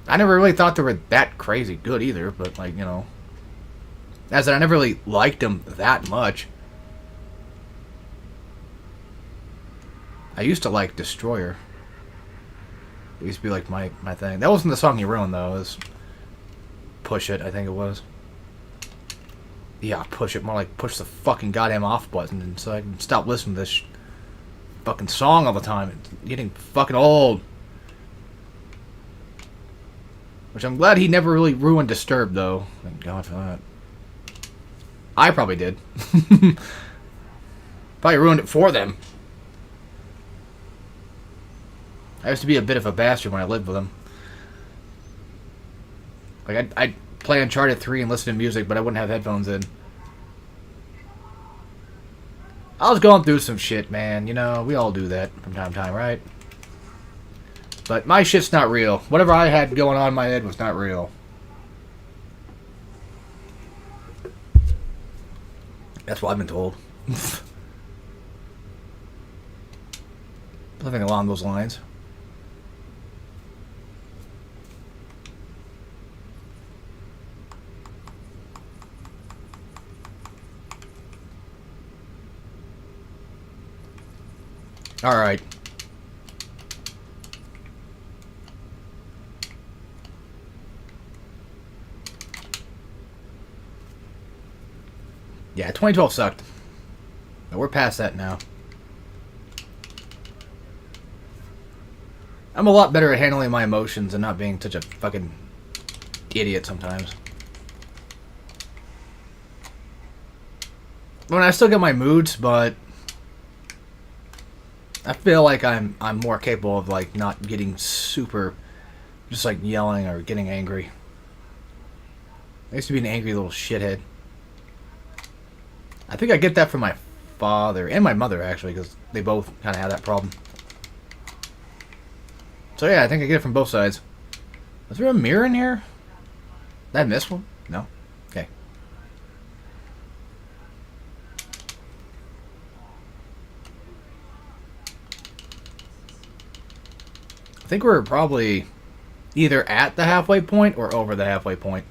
I never really thought they were that crazy good either, but, like, you know. As that I never really liked them that much. I used to like Destroyer. It used to be like my thing. That wasn't the song you ruined though. It was Push It, I think it was. Yeah, Push It. More like push the fucking goddamn off button and so I can stop listening to this fucking song all the time. It's getting fucking old. Which I'm glad he never really ruined Disturbed though. Thank God for that. I probably did. Probably ruined it for them. I used to be a bit of a bastard when I lived with them. Like, I'd play Uncharted 3 and listen to music, but I wouldn't have headphones in. I was going through some shit, man. You know, we all do that from time to time, right? But my shit's not real. Whatever I had going on in my head was not real. That's what I've been told. Living along those lines. Alright. Yeah, 2012 sucked. But we're past that now. I'm a lot better at handling my emotions and not being such a fucking idiot sometimes. I mean, I still get my moods, but I feel like I'm more capable of like not getting super, just like yelling or getting angry. I used to be an angry little shithead. I think I get that from my father and my mother actually, because they both kind of have that problem. So yeah, I think I get it from both sides. Was there a mirror in here? Did I miss one? No? Okay. I think we're probably either at the halfway point or over the halfway point.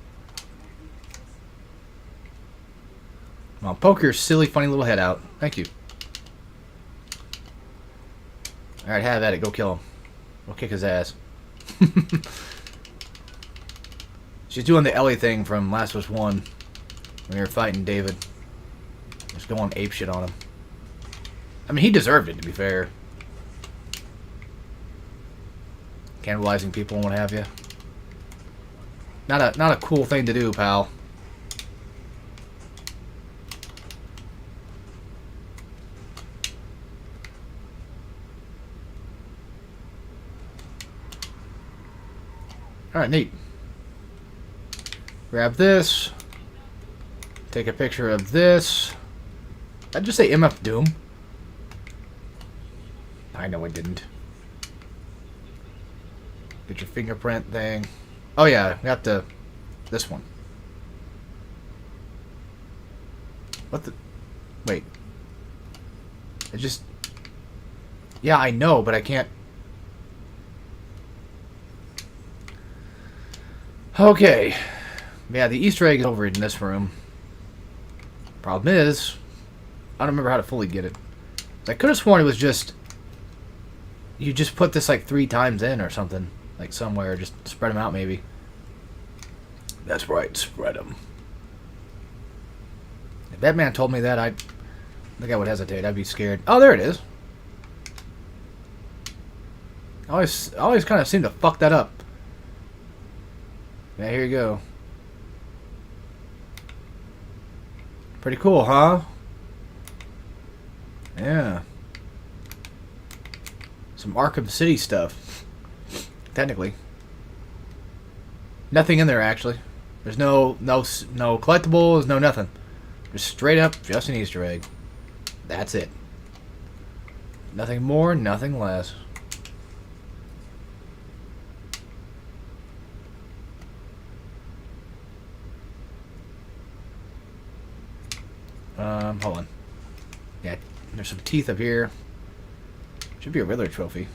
Well, poke your silly, funny little head out. Thank you. Alright, have at it. Go kill him. We'll kick his ass. She's doing the Ellie thing from Last of Us 1 when we were fighting David. Just going apeshit on him. I mean, he deserved it, to be fair. Cannibalizing people and what have you. Not a cool thing to do, pal. Alright, neat. Grab this. Take a picture of this. Did I just say MF Doom? I know I didn't. Get your fingerprint thing. Oh yeah, we have to... This one. What the... Wait. It just... Yeah, I know, but I can't... Okay. Yeah, the Easter egg is over in this room. Problem is, I don't remember how to fully get it. I could have sworn it was just... You just put this like 3 times in or something. Like somewhere, just spread them out maybe. That's right, spread them. If Batman told me that, I think I would hesitate. I'd be scared. Oh, there it is. I always kind of seem to fuck that up. Yeah, here you go. Pretty cool, huh? Yeah. Some Arkham City stuff. Technically. Nothing in there, actually. There's no collectibles, no nothing. Just straight up, just an Easter egg. That's it. Nothing more, nothing less. Hold on. Yeah, there's some teeth up here. Should be a Riddler trophy.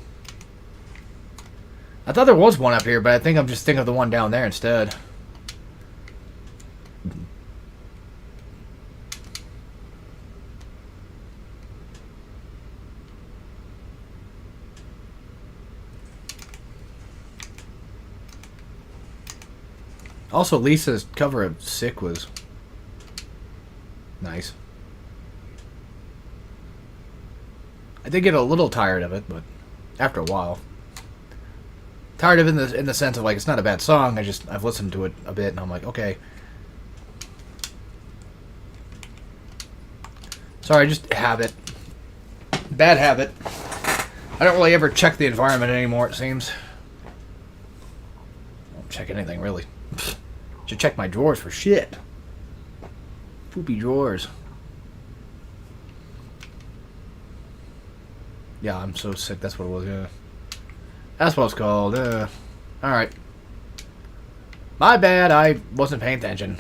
I thought there was one up here, but I think I'm just thinking of the one down there instead. Also, Lisa's cover of Sick was nice. I did get a little tired of it, but after a while. Tired of it in the sense of like it's not a bad song. I've listened to it a bit and I'm like, okay. Sorry, just habit. Bad habit. I don't really ever check the environment anymore, it seems. I don't check anything really. Should check my drawers for shit. Poopy drawers. Yeah, I'm so sick. That's what it was, yeah. That's what it's called. Alright. My bad. I wasn't paying attention.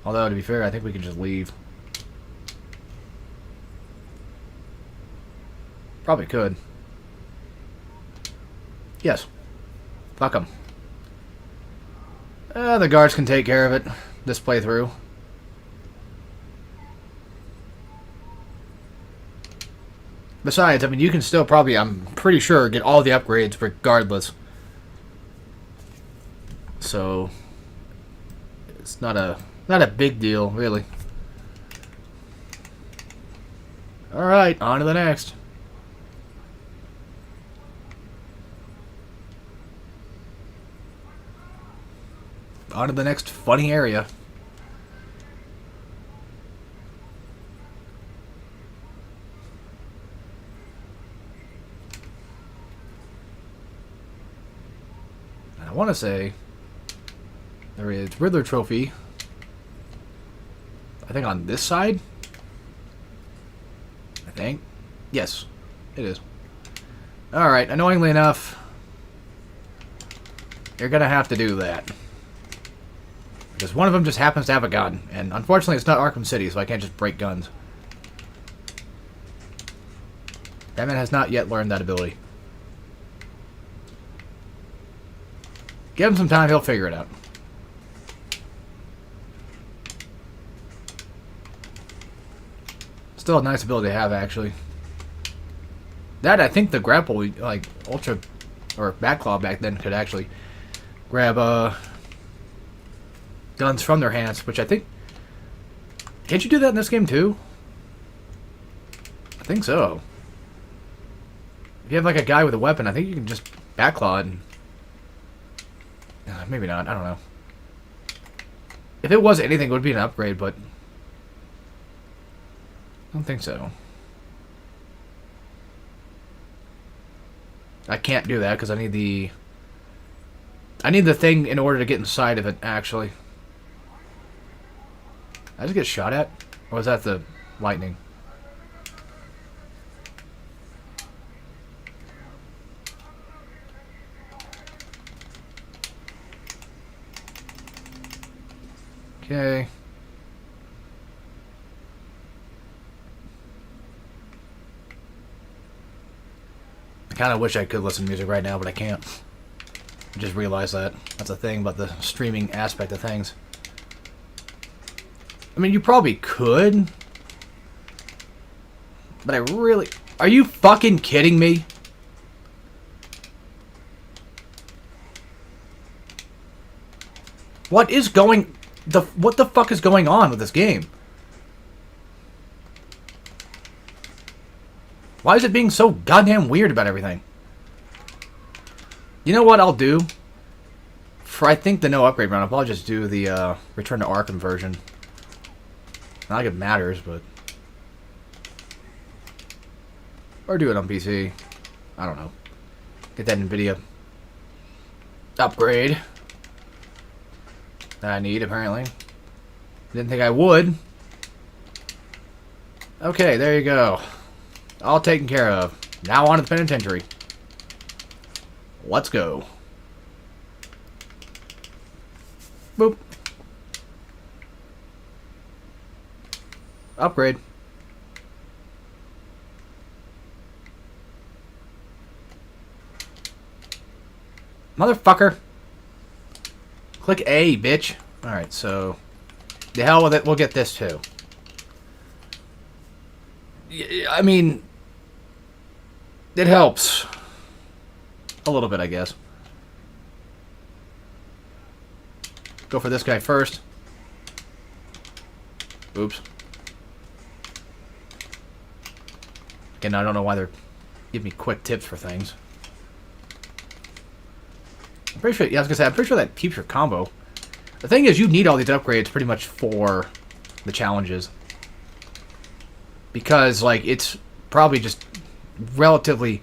Although, to be fair, I think we can just leave. Probably could. Yes. Fuck them. The guards can take care of it. This playthrough. Besides, I mean, you can still probably, I'm pretty sure, get all the upgrades regardless. So, it's not a big deal, really. Alright, on to the next. On to the next funny area. I want to say there is Riddler trophy. I think on this side. I think. Yes, it is. Alright, annoyingly enough, you're gonna have to do that. Because one of them just happens to have a gun. And unfortunately, it's not Arkham City, so I can't just break guns. Batman has not yet learned that ability. Give him some time, he'll figure it out. Still a nice ability to have, actually. That, I think the grapple, like, Ultra, or Batclaw back then could actually grab, guns from their hands, which I think... Can't you do that in this game, too? I think so. If you have, like, a guy with a weapon, I think you can just Batclaw it and... maybe not, I don't know. If it was anything, it would be an upgrade, but... I don't think so. I can't do that because I need the... I need the thing in order to get inside of it, actually. Did I just get shot at? Or was that the lightning? Okay. I kind of wish I could listen to music right now, but I can't. I just realized that. That's a thing about the streaming aspect of things. I mean, you probably could. But I really... Are you fucking kidding me? What is going... What the fuck is going on with this game? Why is it being so goddamn weird about everything? You know what I'll do? For, I think, the no upgrade round, I'll probably just do the Return to Arkham version. Not like it matters, but... Or do it on PC. I don't know. Get that NVIDIA upgrade that I need, apparently. Didn't think I would. Okay, there you go. All taken care of. Now on to the penitentiary. Let's go. Boop. Upgrade. Motherfucker. Click A, bitch. Alright, so... The hell with it, we'll get this too. I mean... It helps. A little bit, I guess. Go for this guy first. Oops. Again, I don't know why they're giving me quick tips for things. I'm pretty sure, yeah, I was gonna say, I'm pretty sure that keeps your combo. The thing is, you need all these upgrades pretty much for the challenges. Because, like, it's probably just relatively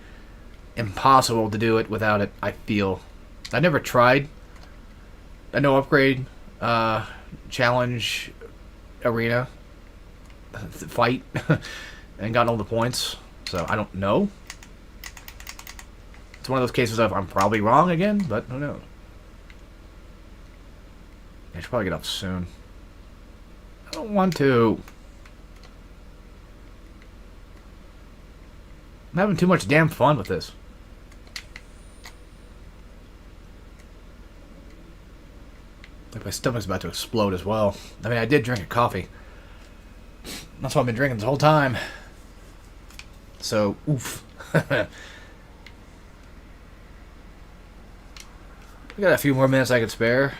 impossible to do it without it, I feel. I never tried a no upgrade challenge arena fight and gotten all the points, so I don't know. It's one of those cases of I'm probably wrong again, but who knows. I should probably get up soon. I don't want to. I'm having too much damn fun with this. Like my stomach's about to explode as well. I mean, I did drink a coffee. That's what I've been drinking this whole time. So, oof. We got a few more minutes I could spare.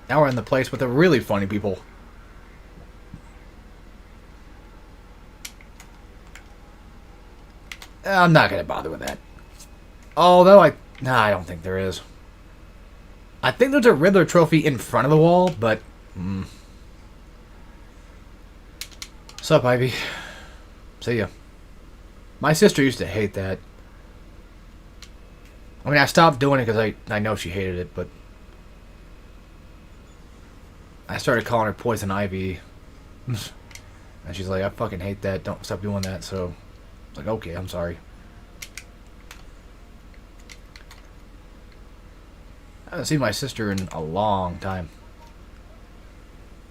Now we're in the place with the really funny people. I'm not going to bother with that. Although I don't think there is. I think there's a Riddler trophy in front of the wall, but... Sup, Ivy? See ya. My sister used to hate that. I mean, I stopped doing it because I know she hated it, but... I started calling her Poison Ivy. And she's like, I fucking hate that. Don't stop doing that. So, it's like, okay, I'm sorry. I haven't seen my sister in a long time.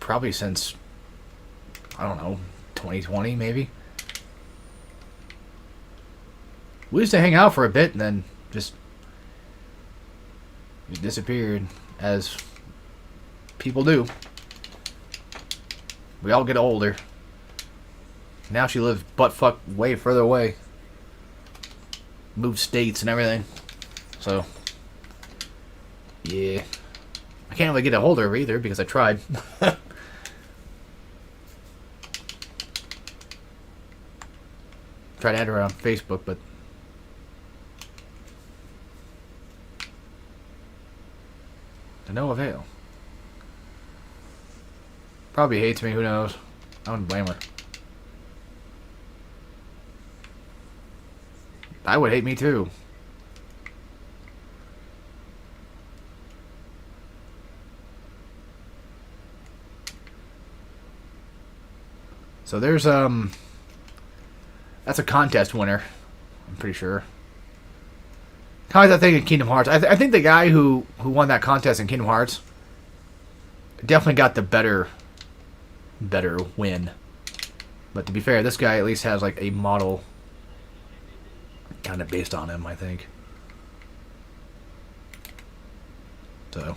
Probably since, I don't know, 2020 maybe. We used to hang out for a bit and then just disappeared, as people do. We all get older. Now she lives buttfuck way further away. Moved states and everything. So, yeah. I can't really get a hold of her either because I tried. Tried to add her on Facebook, but to no avail. Probably hates me, who knows? I wouldn't blame her. I would hate me too. So there's that's a contest winner, I'm pretty sure. Kind of like that thing in Kingdom Hearts. I think the guy who won that contest in Kingdom Hearts definitely got the better win. But to be fair, this guy at least has like a model kind of based on him, I think. So.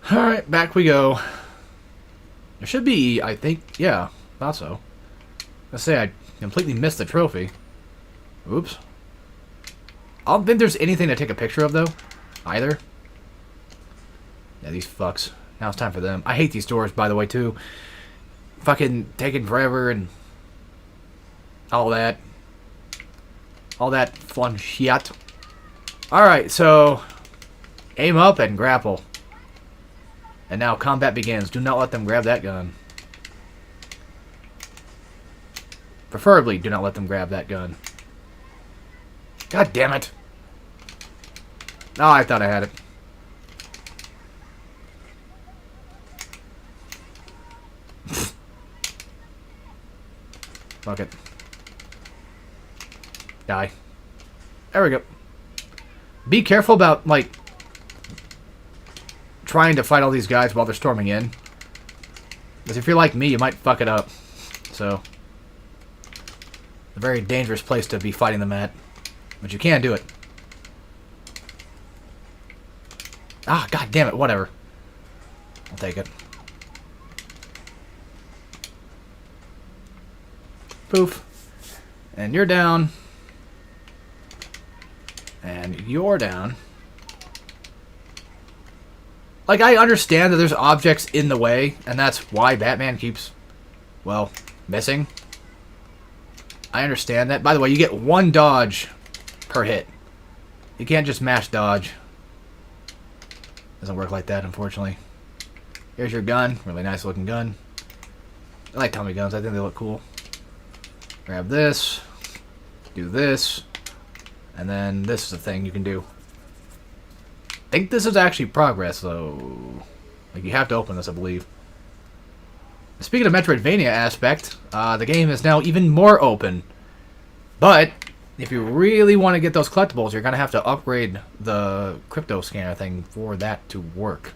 Alright, back we go. There should be, I think, yeah, thought so. Let's say I completely missed the trophy. Oops. I don't think there's anything to take a picture of, though, either. Yeah, these fucks. Now it's time for them. I hate these doors, by the way, too. Fucking taking forever and all that. All that fun shit. Alright, so aim up and grapple. And now combat begins. Do not let them grab that gun. Preferably, do not let them grab that gun. God damn it. Oh, I thought I had it. Fuck it. Die. There we go. Be careful about, like, trying to fight all these guys while they're storming in. Because if you're like me, you might fuck it up. So, a very dangerous place to be fighting them at. But you can do it. Ah, god damn it, whatever. I'll take it. Poof. And you're down. And you're down. Like, I understand that there's objects in the way, and that's why Batman keeps, well, missing. I understand that. By the way, you get one dodge per hit. You can't just mash dodge. Doesn't work like that, unfortunately. Here's your gun. Really nice looking gun. I like Tommy guns. I think they look cool. Grab this. Do this. And then this is the thing you can do. I think this is actually progress, though. Like, you have to open this, I believe. Speaking of Metroidvania aspect, the game is now even more open. But, if you really want to get those collectibles, you're going to have to upgrade the crypto scanner thing for that to work.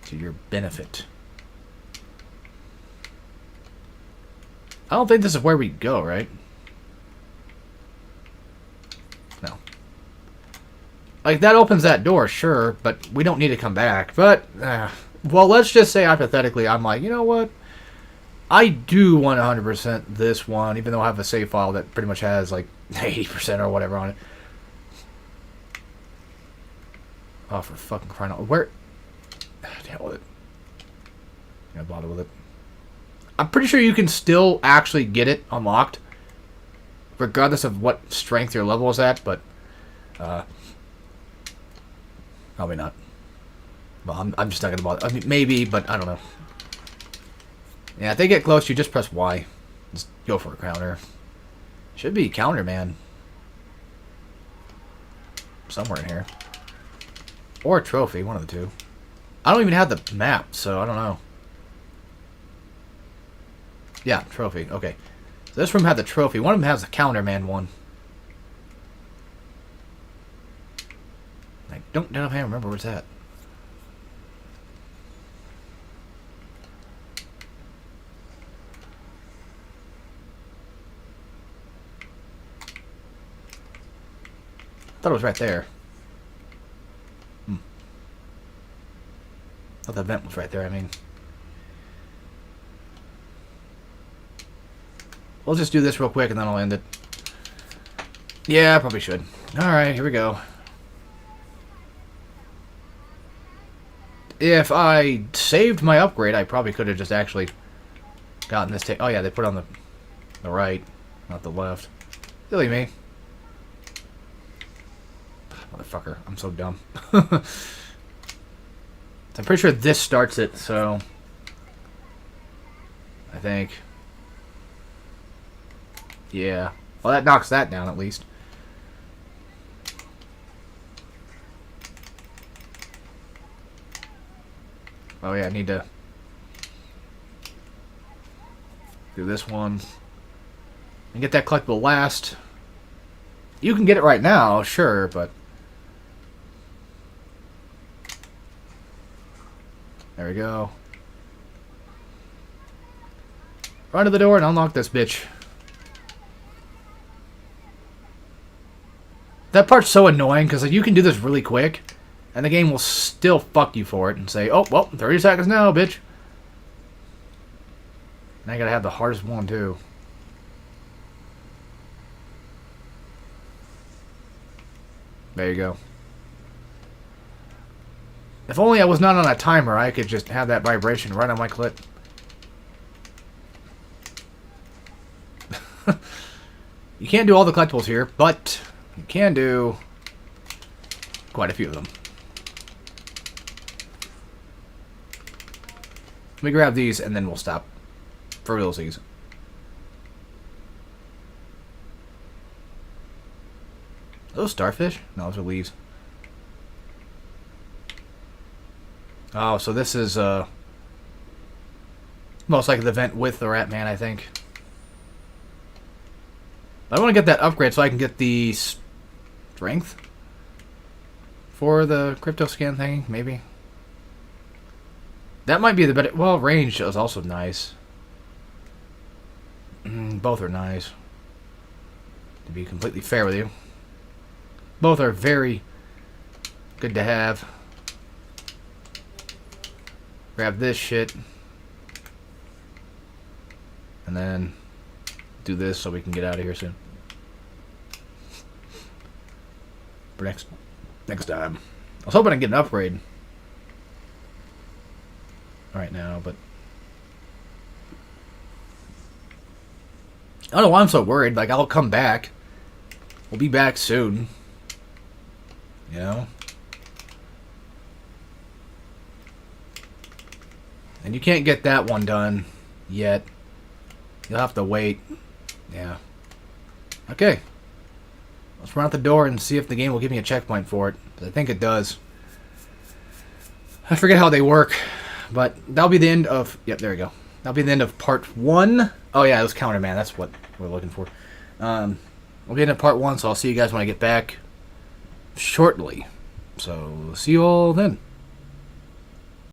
To your benefit. I don't think this is where we go, right? No. Like, that opens that door, sure, but we don't need to come back. But, well, let's just say hypothetically, I'm like, you know what? I do want 100% this one, even though I have a save file that pretty much has, like, 80% or whatever on it. Oh, for fucking crying out. Where? Deal with it. I'm gonna bother with it. I'm pretty sure you can still actually get it unlocked, regardless of what strength your level is at, but, probably not. Well, I'm just not gonna bother. I mean, maybe, but I don't know. Yeah, if they get close, you just press Y. Just go for a counter. Should be counter, man. somewhere in here. Or a trophy, one of the two. I don't even have the map, so I don't know. Yeah, trophy. Okay. So this room had the trophy. One of them has the Calendar Man one. I don't know if I remember where it's at. I thought it was right there. I thought the vent was right there, I mean. We'll just do this real quick and then I'll end it. Yeah, I probably should. Alright, here we go. If I saved my upgrade, I probably could have just actually gotten this. Oh yeah, they put it on the right, not the left. Silly me. Motherfucker, I'm so dumb. I'm pretty sure this starts it, so I think. Yeah. Well, that knocks that down at least. Oh yeah, I need to do this one and get that collectible last. You can get it right now, sure, but there we go. Run to the door and unlock this bitch. That part's so annoying because you can do this really quick and the game will still fuck you for it and say, oh, well, 30 seconds now, bitch. And I gotta have the hardest one, too. There you go. If only I was not on a timer, I could just have that vibration right on my clit. You can't do all the collectibles here, but you can do quite a few of them. Let me grab these and then we'll stop for realsies. Those starfish? No, those are leaves. Oh, so this is most likely the vent with the Rat Man, I think. I want to get that upgrade so I can get the strength for the crypto scan thing, maybe. That might be the better. Well, range is also nice. Both are nice. To be completely fair with you. Both are very good to have. Grab this shit. And then do this so we can get out of here soon. For next time. I was hoping I'd get an upgrade right now, but I don't know why I'm so worried. Like, I'll come back. We'll be back soon. You know? And you can't get that one done yet. You'll have to wait. Yeah. Okay. Let's run out the door and see if the game will give me a checkpoint for it. I think it does. I forget how they work. But that'll be the end of... Yep, there we go. That'll be the end of part 1. Oh yeah, it was Counter Man. That's what we're looking for. We'll be into part 1, so I'll see you guys when I get back shortly. So, see you all then.